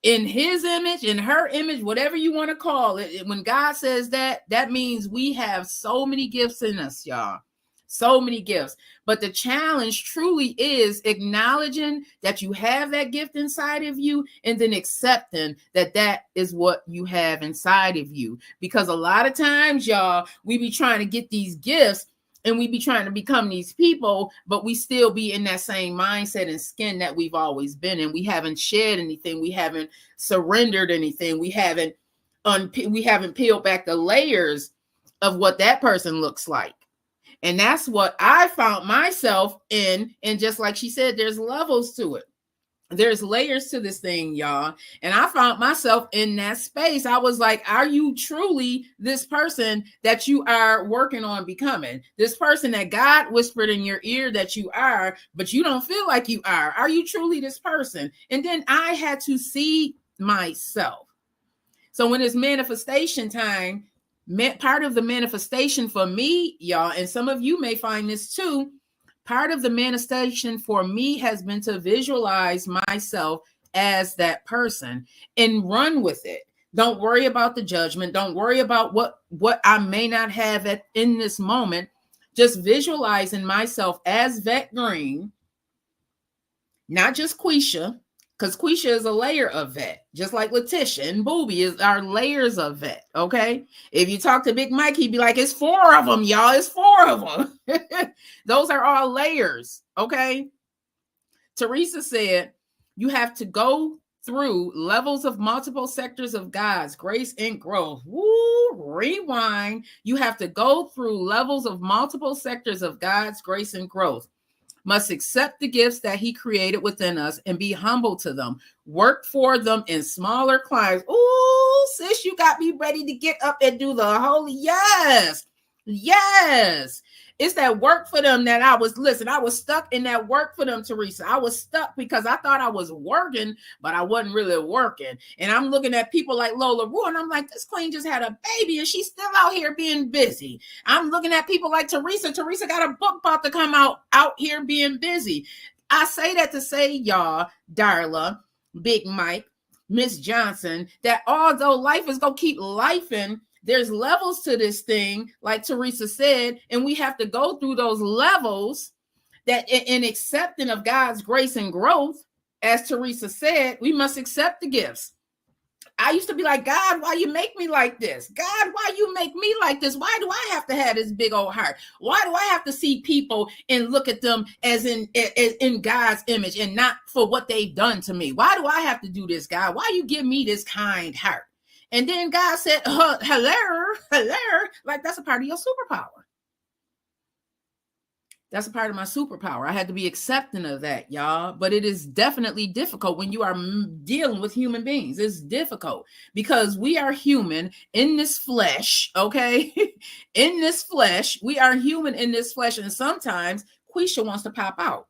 in his image, in her image, whatever you want to call it, when God says that, that means we have so many gifts in us, y'all. So many gifts. But the challenge truly is acknowledging that you have that gift inside of you and then accepting that that is what you have inside of you. Because a lot of times, y'all, we be trying to get these gifts and we be trying to become these people, but we still be in that same mindset and skin that we've always been in. We haven't shed anything. We haven't surrendered anything. We haven't peeled back the layers of what that person looks like. And that's what I found myself in. And just like she said, there's levels to it. There's layers to this thing, y'all. And I found myself in that space. I was like, are you truly this person that you are working on becoming? This person that God whispered in your ear that you are, but you don't feel like you are. Are you truly this person? And then I had to see myself. So when it's manifestation time, part of the manifestation for me, y'all, and some of you may find this too, part of the manifestation for me has been to visualize myself as that person and run with it. Don't worry about the judgment. Don't worry about what I may not have in this moment. Just visualizing myself as Vet Green, not just Quisha, because Quisha is a layer of Vet, just like Letitia and Boobie are layers of Vet, okay? If you talk to Big Mike, he'd be like, it's 4 of them, y'all. It's 4 of them. Those are all layers, okay? Teresa said, you have to go through levels of multiple sectors of God's grace and growth. Woo, rewind. You have to go through levels of multiple sectors of God's grace and growth. Must accept the gifts that he created within us and be humble to them. Work for them in smaller climbs. Ooh, sis, you got me ready to get up and do the holy. Yes. Yes. It's that work for them that I was stuck in that work for them, Teresa. I was stuck because I thought I was working, but I wasn't really working. And I'm looking at people like Lola Rue, and I'm like, this queen just had a baby and she's still out here being busy. I'm looking at people like Teresa. Teresa got a book about to come out here being busy. I say that to say, y'all, Darla, Big Mike, Miss Johnson, that although life is going to keep lifing, there's levels to this thing, like Teresa said, and we have to go through those levels that in accepting of God's grace and growth, as Teresa said, we must accept the gifts. I used to be like, God, why you make me like this? God, why you make me like this? Why do I have to have this big old heart? Why do I have to see people and look at them as in God's image and not for what they've done to me? Why do I have to do this, God? Why you give me this kind heart? And then God said, hello, like that's a part of your superpower. That's a part of my superpower. I had to be accepting of that, y'all. But it is definitely difficult when you are dealing with human beings. It's difficult because we are human in this flesh, okay? In this flesh, we are human in this flesh. And sometimes Quisha wants to pop out.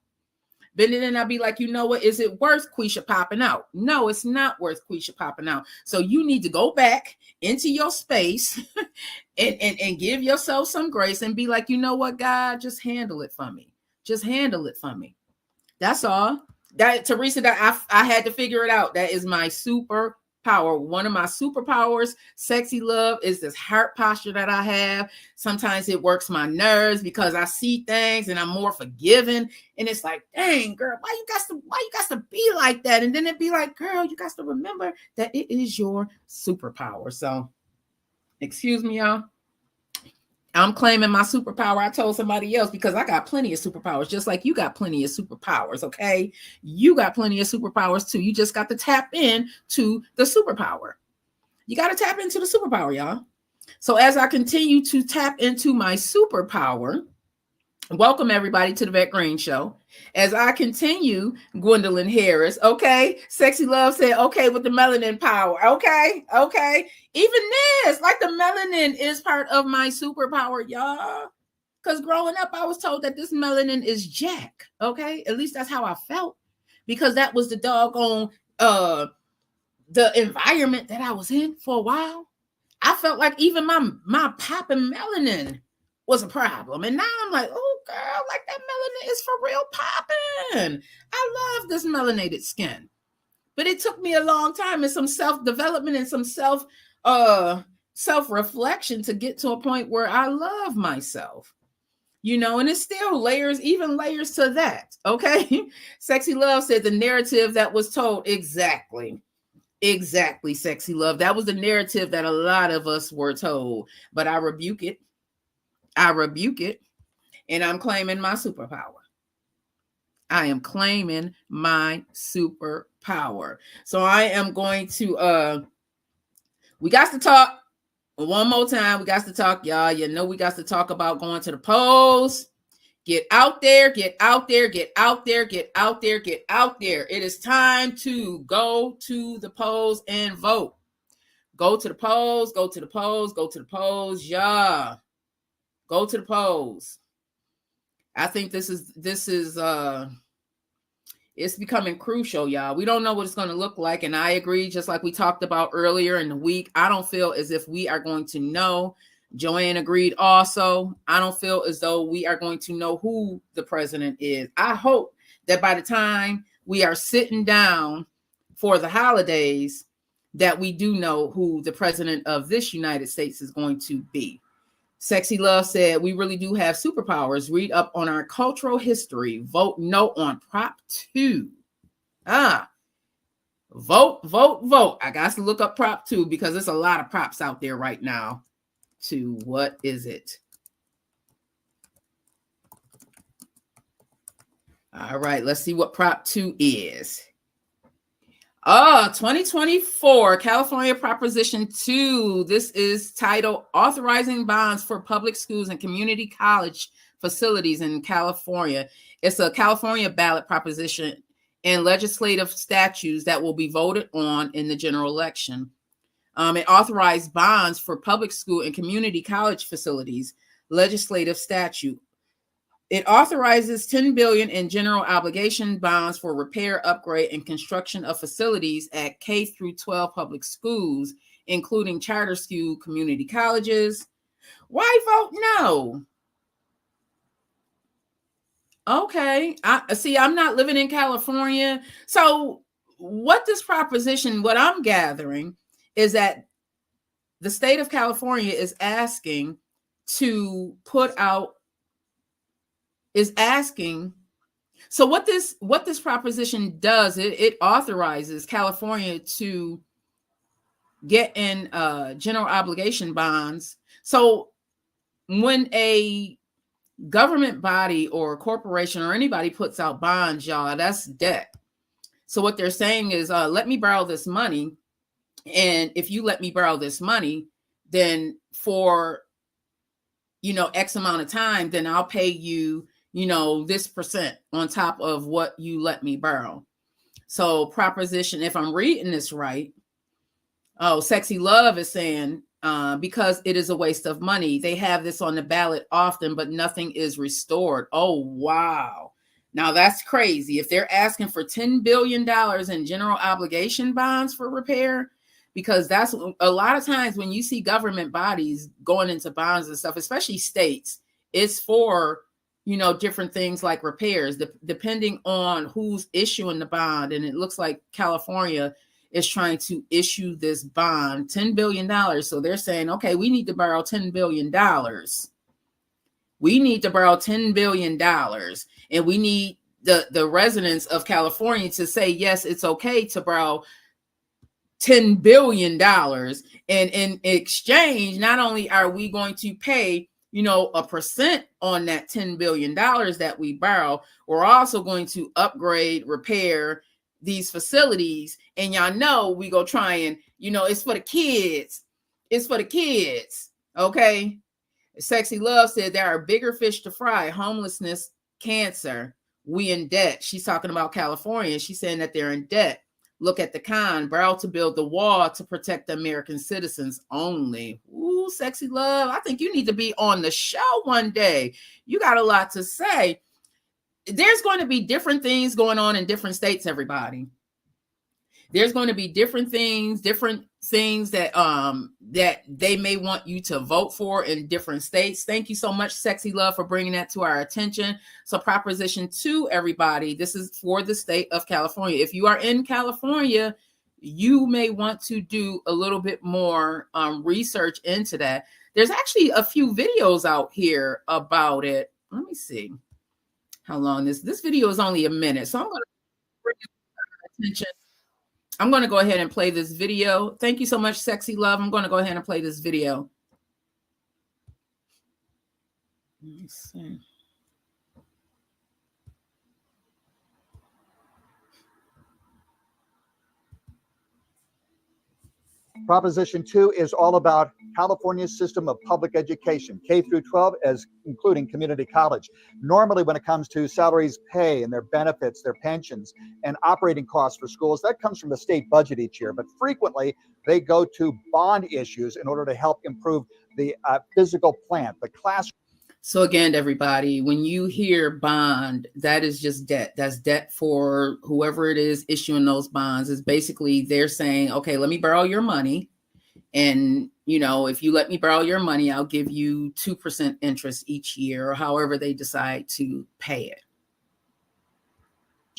But then I'll be like, you know what? Is it worth Quisha popping out? No, it's not worth Quisha popping out. So you need to go back into your space and give yourself some grace and be like, you know what, God, just handle it for me. Just handle it for me. That's all. That Teresa, that I had to figure it out. That is my superpower. One of my superpowers, sexy love, is this heart posture that I have. Sometimes it works my nerves because I see things and I'm more forgiving. And it's like, dang, girl, why you got to be like that? And then it'd be like, girl, you got to remember that it is your superpower. So, excuse me, y'all. I'm claiming my superpower. I told somebody else because I got plenty of superpowers, just like you got plenty of superpowers, okay? You got plenty of superpowers too. You just got to tap in to the superpower. You got to tap into the superpower, y'all. So as I continue to tap into my superpower, welcome everybody to the Vet Green Show. As I continue, Gwendolyn Harris, okay? Sexy Love said, okay, with the melanin power, okay? Even this, like the melanin is part of my superpower, y'all. Because growing up, I was told that this melanin is jack, okay? At least that's how I felt. Because that was the doggone, the environment that I was in for a while. I felt like even my popping melanin was a problem. And now I'm like, oh, girl, like that melanin is for real popping. I love this melanated skin. But it took me a long time and some self-development and some self-reflection to get to a point where I love myself. You know, and it's still layers to that, okay? Sexy Love said the narrative that was told. Exactly, Sexy Love. That was the narrative that a lot of us were told. But I rebuke it. And I'm claiming my superpower. I am claiming my superpower. So I am going to, we got to talk one more time. We got to talk, y'all. You know, we got to talk about going to the polls. Get out there, get out there, get out there, get out there, get out there. It is time to go to the polls and vote. Go to the polls, go to the polls, go to the polls, yeah. Go to the polls. I think this is it's becoming crucial, y'all. We don't know what it's going to look like. And I agree, just like we talked about earlier in the week, I don't feel as if we are going to know. Joanne agreed also. I don't feel as though we are going to know who the president is. I hope that by the time we are sitting down for the holidays, that we do know who the president of this United States is going to be. Sexy Love said, we really do have superpowers. Read up on our cultural history. Vote no on Prop 2. Vote. I got to look up Prop 2 because there's a lot of props out there right now. To what is it? All right, let's see what Prop 2 is. Oh, 2024 California Proposition 2. This is titled Authorizing Bonds for Public Schools and Community College Facilities in California. It's a California ballot proposition and legislative statutes that will be voted on in the general election. It authorized bonds for public school and community college facilities, legislative statute. It authorizes $10 billion in general obligation bonds for repair, upgrade, and construction of facilities at K through 12 public schools, including charter school community colleges. Why vote no? Okay, I see. I'm not living in California, so what I'm gathering is that the state of California is asking to put out. So what this proposition does, it authorizes California to get in general obligation bonds. So when a government body or a corporation or anybody puts out bonds, y'all, that's debt. So what they're saying is, let me borrow this money, and if you let me borrow this money, then for X amount of time, then I'll pay you this percent on top of what you let me borrow. So proposition, if I'm reading this right, Sexy Love is saying, because it is a waste of money. They have this on the ballot often, but nothing is restored. Oh, wow. Now that's crazy. If they're asking for $10 billion in general obligation bonds for repair, because that's a lot of times when you see government bodies going into bonds and stuff, especially states, it's for different things like repairs, depending on who's issuing the bond. And it looks like California is trying to issue this bond, $10 billion. So they're saying, okay, we need to borrow $10 billion. We need to borrow $10 billion. And we need the residents of California to say, yes, it's okay to borrow $10 billion. And in exchange, not only are we going to pay a percent on that $10 billion that we borrow, we're also going to upgrade, repair these facilities. And y'all know we go try and, it's for the kids. It's for the kids. Okay. Sexy Love said there are bigger fish to fry: homelessness, cancer. We in debt. She's talking about California. She's saying that they're in debt. Look at the con, borrow to build the wall to protect the American citizens only. Ooh, Sexy Love, I think you need to be on the show one day. You got a lot to say. There's going to be different things going on in different states, everybody. There's going to be different things that that they may want you to vote for in different states. Thank you so much, Sexy Love, for bringing that to our attention. So Proposition 2, everybody, this is for the state of California. If you are in California, you may want to do a little bit more research into that. There's actually a few videos out here about it. Let me see how long this video is, only a minute. So I'm going to bring it to our attention. I'm going to go ahead and play this video. Thank you so much, Sexy Love. I'm going to go ahead and play this video. Let me see. Proposition 2 is all about California's system of public education, K through 12, as including community college. Normally, when it comes to salaries, pay, and their benefits, their pensions, and operating costs for schools, that comes from the state budget each year. But frequently, they go to bond issues in order to help improve the physical plant, the classroom. So again, everybody, when you hear bond, that is just debt. That's debt for whoever it is issuing those bonds. Is basically they're saying, okay, let me borrow your money. And, if you let me borrow your money, I'll give you 2% interest each year, or however they decide to pay it.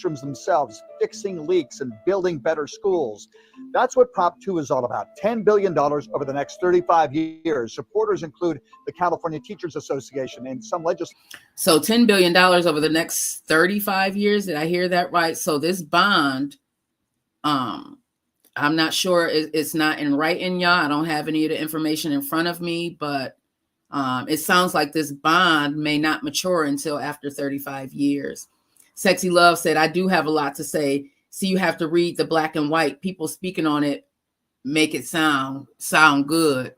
Themselves, fixing leaks and building better schools. That's what Prop 2 is all about. $10 billion over the next 35 years. Supporters include the California Teachers Association and some legislators. So $10 billion over the next 35 years. Did I hear that right? So this bond, I'm not sure. It's not in writing, y'all. I don't have any of the information in front of me, but it sounds like this bond may not mature until after 35 years. Sexy Love said, I do have a lot to say. See, you have to read the black and white. People speaking on it make it sound good.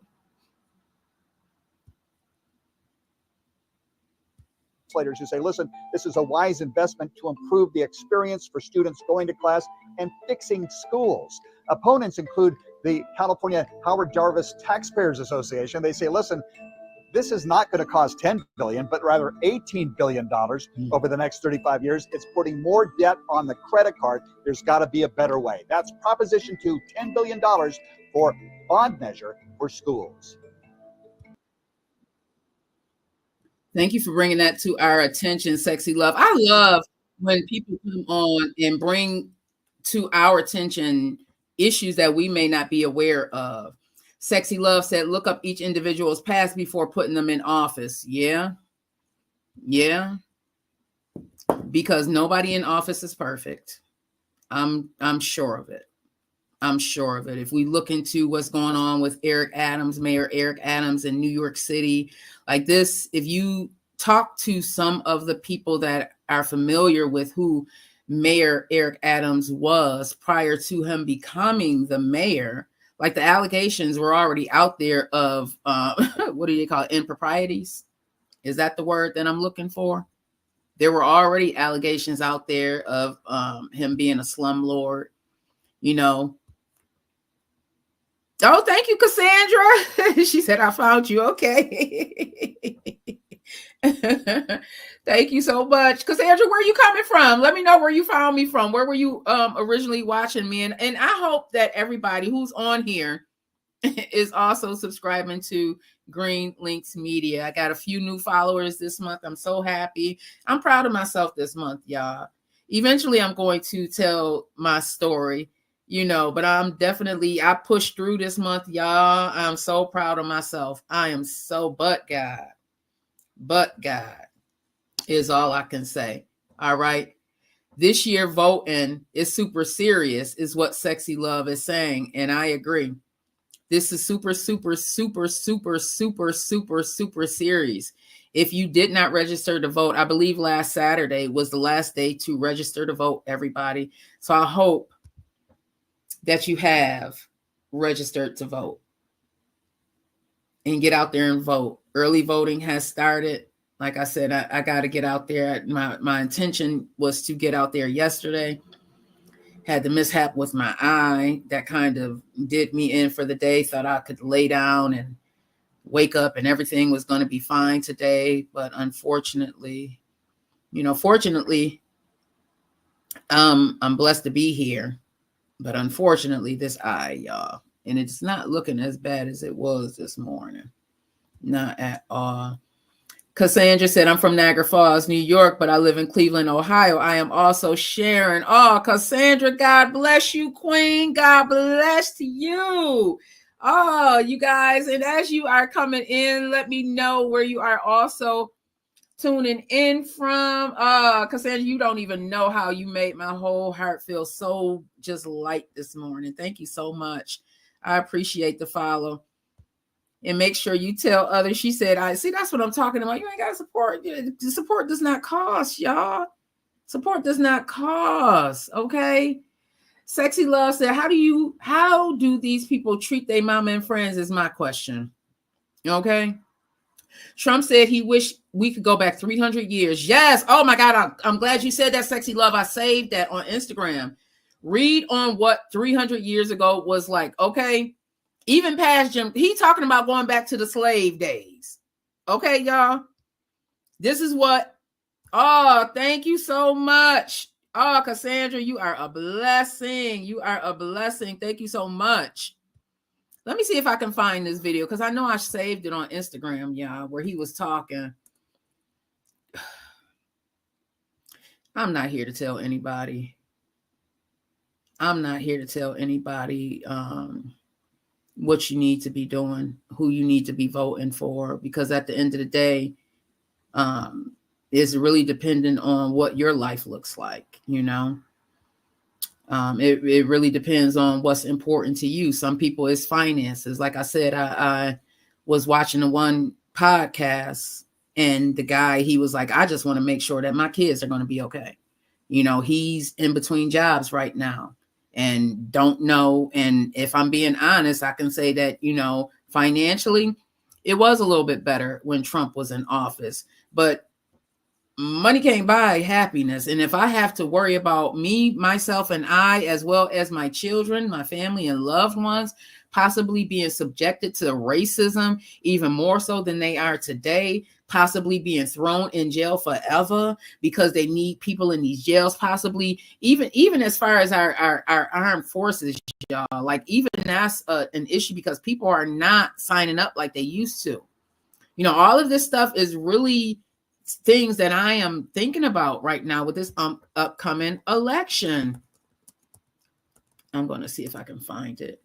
Who say, listen, this is a wise investment to improve the experience for students going to class and fixing schools. Opponents include the California Howard Jarvis Taxpayers Association. They say, listen, this is not going to cost $10 billion, but rather $18 billion over the next 35 years. It's putting more debt on the credit card. There's got to be a better way. That's Proposition 2, $10 billion for bond measure for schools. Thank you for bringing that to our attention, Sexy Love. I love when people come on and bring to our attention issues that we may not be aware of. Sexy Love said, look up each individual's past before putting them in office. Yeah. Because nobody in office is perfect. I'm sure of it. I'm sure of it. If we look into what's going on with Mayor Eric Adams in New York City, like this, if you talk to some of the people that are familiar with who Mayor Eric Adams was prior to him becoming the mayor, like the allegations were already out there of, what do you call it? Improprieties? Is that the word that I'm looking for? There were already allegations out there of him being a slumlord, you know. Oh, thank you, Cassandra. She said, I found you. Okay. Thank you so much. Cassandra, where are you coming from? Let me know where you found me from. Where were you originally watching me? And I hope that everybody who's on here is also subscribing to Green Links Media. I got a few new followers this month. I'm so happy. I'm proud of myself this month, y'all. Eventually, I'm going to tell my story, you know, but I pushed through this month, y'all. I'm so proud of myself. I am so, but God is all I can say. All right. This year voting is super serious, is what Sexy Love is saying. And I agree. This is super serious. If you did not register to vote, I believe last Saturday was the last day to register to vote, everybody. So I hope that you have registered to vote and get out there and vote. Early voting has started. Like I said, I got to get out there. My intention was to get out there yesterday. Had the mishap with my eye that kind of did me in for the day. Thought I could lay down and wake up and everything was going to be fine today. But unfortunately, fortunately, I'm blessed to be here. But unfortunately, this eye, y'all, and it's not looking as bad as it was this morning. Not at all. Cassandra said, I'm from Niagara Falls, New York, but I live in Cleveland, Ohio. I am also Sharon. Oh, Cassandra, God bless you, Queen. God bless you. Oh, you guys. And as you are coming in, let me know where you are also tuning in from. Cassandra, you don't even know how you made my whole heart feel so just light this morning. Thank you so much. I appreciate the follow. And make sure you tell others. She said, I see, that's what I'm talking about. You ain't got to support. Support does not cost, y'all. Support does not cost. Okay. Sexy Love said, how do these people treat their mama and friends is my question. Okay. Trump said he wished we could go back 300 years. Yes. Oh my God. I'm glad you said that, Sexy Love. I saved that on Instagram. Read on what 300 years ago was like. Okay. Even past Jim, he talking about going back to the slave days. Okay, y'all. This is what. Oh, thank you so much. Oh, Cassandra, you are a blessing. You are a blessing. Thank you so much. Let me see if I can find this video because I know I saved it on Instagram, y'all, where he was talking. I'm not here to tell anybody. I'm not here to tell anybody what you need to be doing, who you need to be voting for, because at the end of the day, it's really dependent on what your life looks like, you know. It really depends on what's important to you. Some people it's finances. Like I said, I was watching the one podcast and the guy, he was like, I just want to make sure that my kids are going to be okay. You know, he's in between jobs right now and don't know. And if I'm being honest, I can say that, you know, financially, it was a little bit better when Trump was in office, but money can't buy happiness. And if I have to worry about me, myself, and I, as well as my children, my family, and loved ones, possibly being subjected to racism even more so than they are today, possibly being thrown in jail forever because they need people in these jails, possibly even as far as our armed forces, y'all, like even that's an issue because people are not signing up like they used to. You know, all of this stuff is really things that I am thinking about right now with this upcoming election. I'm going to see if I can find it.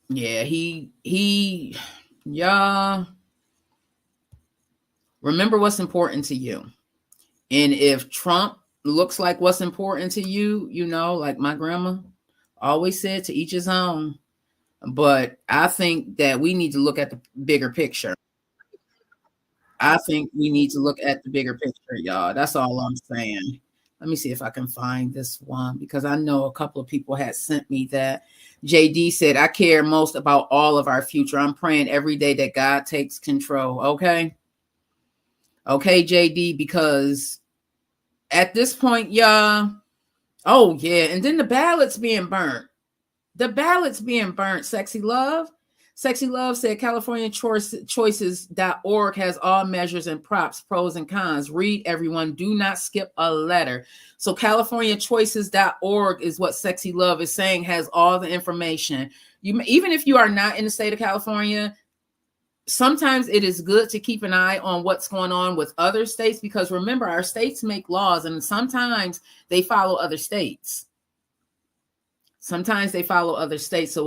Yeah, y'all remember what's important to you. And if Trump looks like what's important to you, you know, like my grandma always said, to each his own. But I think that we need to look at the bigger picture. I think we need to look at the bigger picture, y'all. That's all I'm saying. Let me see if I can find this one because I know a couple of people had sent me that. JD said, I care most about all of our future. I'm praying every day that God takes control. Okay. Okay, JD, because at this point, y'all, oh yeah. And then the ballots being burnt. Sexy Love. Sexy Love said CaliforniaChoices.org has all measures and props, pros and cons. Read, everyone. Do not skip a letter. So CaliforniaChoices.org is what Sexy Love is saying has all the information. Even if you are not in the state of California, sometimes it is good to keep an eye on what's going on with other states because remember, our states make laws and sometimes they follow other states. So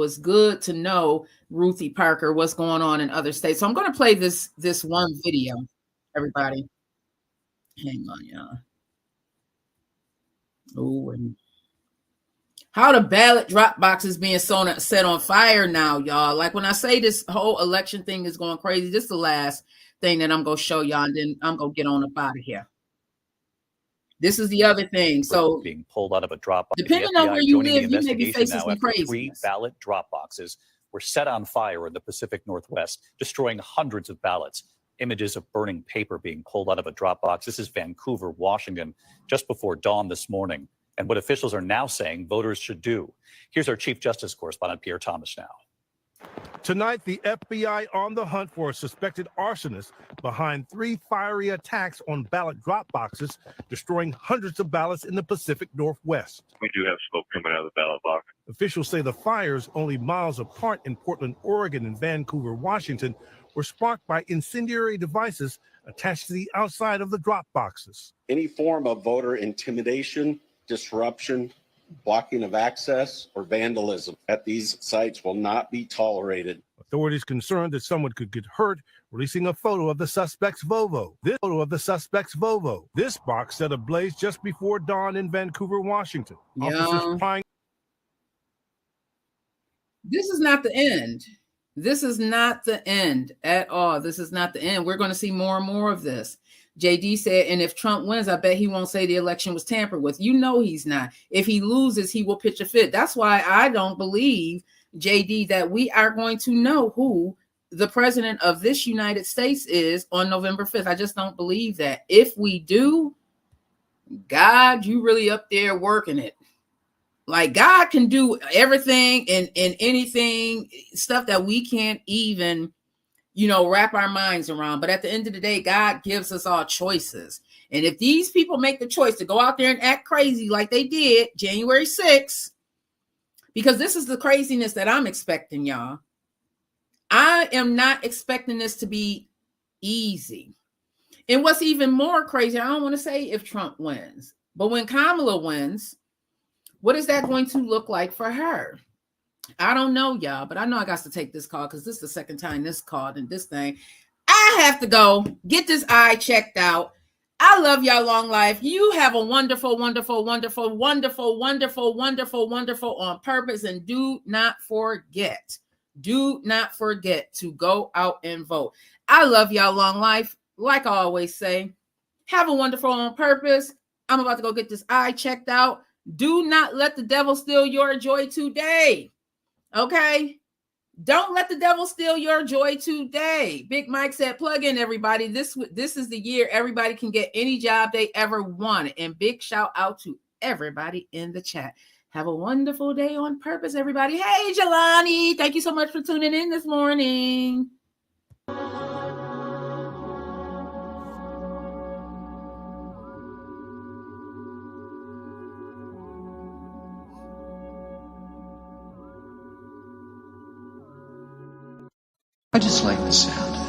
it's good to know, Ruthie Parker, what's going on in other states. So I'm going to play this one video, everybody. Hang on, y'all. Oh, and how the ballot drop boxes being set on fire now, y'all. Like when I say this whole election thing is going crazy, this is the last thing that I'm going to show y'all, and then I'm going to get on up out of here. This is the other thing. So being pulled out of a drop box. Depending on where you live, you may be facing some crazy. 3 ballot drop boxes were set on fire in the Pacific Northwest, destroying hundreds of ballots. Images of burning paper being pulled out of a drop box. This is Vancouver, Washington, just before dawn this morning. And what officials are now saying voters should do. Here's our Chief Justice correspondent, Pierre Thomas, now. Tonight, the FBI on the hunt for a suspected arsonist behind 3 fiery attacks on ballot drop boxes, destroying hundreds of ballots in the Pacific Northwest. We do have smoke coming out of the ballot box. Officials say the fires, only miles apart in Portland, Oregon and Vancouver, Washington, were sparked by incendiary devices attached to the outside of the drop boxes. Any form of voter intimidation, disruption, blocking of access, or vandalism at these sites will not be tolerated. Authorities concerned that someone could get hurt, releasing a photo of the suspect's Volvo. This box set ablaze just before dawn in Vancouver, Washington. Officers prying. This is not the end. This is not the end at all. This is not the end. We're going to see more and more of this. JD said, and if Trump wins, I bet he won't say the election was tampered with. You know he's not. If he loses, he will pitch a fit. That's why I don't believe, JD, that we are going to know who the president of this United States is on November 5th. I just don't believe that. If we do, God, you really up there working it. Like God can do everything and anything, stuff that we can't even wrap our minds around. But at the end of the day, God gives us all choices. And if these people make the choice to go out there and act crazy like they did January 6th, because this is the craziness that I'm expecting, y'all. I am not expecting this to be easy. And what's even more crazy, I don't want to say if Trump wins, but when Kamala wins, what is that going to look like for her? I don't know, y'all, but I know I got to take this call because this is the second time this called and this thing. I have to go get this eye checked out. I love y'all, long life. You have a wonderful, wonderful, wonderful, wonderful, wonderful, wonderful, wonderful on purpose. And do not forget to go out and vote. I love y'all, long life. Like I always say, Have a wonderful on purpose. I'm about to go get this eye checked out. Do not let the devil steal your joy today. Okay? Don't let the devil steal your joy today. Big Mike said, plug in, everybody. This is the year everybody can get any job they ever wanted. And big shout out to everybody in the chat. Have a wonderful day on purpose, everybody. Hey, Jelani, thank you so much for tuning in this morning. I just like the sound of it.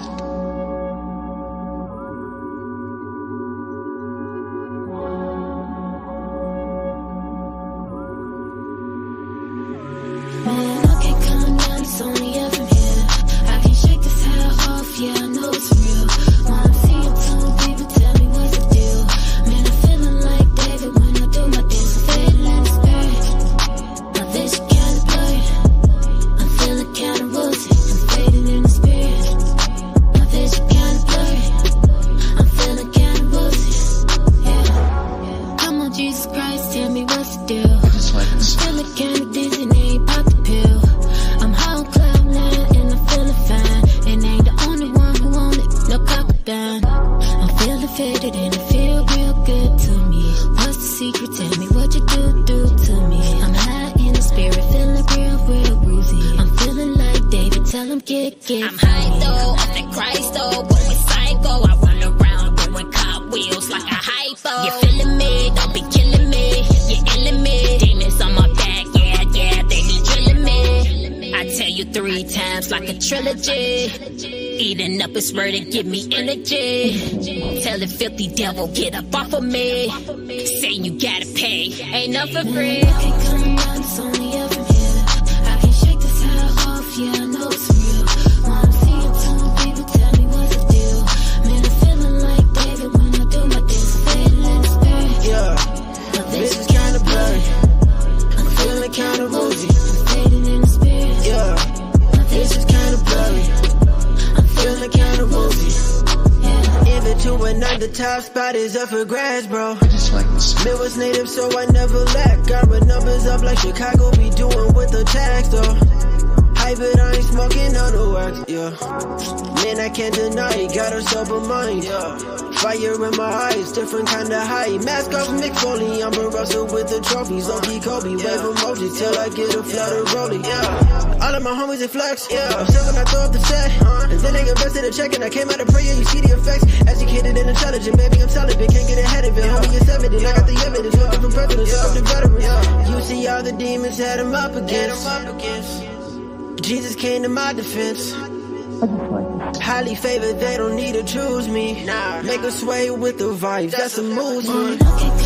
Man, I can't come down, it's only up from here. I can't shake this high off, yeah, I know it's real. When I'm seeing some people tell me what's the deal. Man, I'm feeling like David when I do my dance. Fading in the spirit, my vision kinda blurry. I'm feeling kinda woozy, I'm fading in the spirit. My vision kinda blurry, I'm feeling kinda woozy. Yeah. Come on, Jesus Christ, tell me what's the deal. I'm feeling kinda dizzy, and ain't pop the pill. I'm high on cloud nine, and I'm feeling fine. And ain't the only one who want it, no cockadine. I'm feeling faded, and it feel real good to me. What's the secret? Tell me what you do to me. I'm high in the spirit, feeling real woozy. I'm feeling like David, tell him get I'm high though, off that Christ though, going psycho. I run around doing cartwheels like a hypo. You feeling me? Don't be killing me. You're illing me. Demons on my back, yeah, they be drilling me. I tell you 3 times like a trilogy. Eating up his word and give me energy. Tell the filthy devil, get up off of me. Saying you gotta pay, ain't nothing free. I can't come down, it's only up from here. I can't shake this high off, yeah, I know it's real. When I'm seeing some people tell me what's the deal. Man, I'm feeling like David when I do my dance. Fading in the spirit. Yeah, My this vision is kinda blurry. I'm feeling kinda woozy. I'm fading in the spirit. Yeah, My this is vision kinda blurry. I'm Feeling kinda woozy. yeah. In between the top spot is up for grabs, bro. I just like the sound. Midwest native, so I never lack. Got my numbers up like Chicago be doing with the tax, though. Hype it, I ain't smoking on the wax, yeah. Man, I can't deny it, got a sober mind, yeah. Fire in my eyes, different kind of high. Mask off, Mick Foley, I'm a Russell with the trophies. Low-key Kobe, wave emojis till I get a flood of rolling, yeah. All of my homies, they flex, yeah. I'm still when I throw up the set, and then they invested a check, and I came out of prayer, you see the effects. Educated and intelligent, baby, I'm celibate, can't get ahead of it. Homie, it's evident, I got the evidence, looking for presidents, up the veterans. You see all the demons had him up against. Jesus came to my defense. Highly favored, they don't need to choose me. Make a sway with the vibes, that's a movement. Man, I can't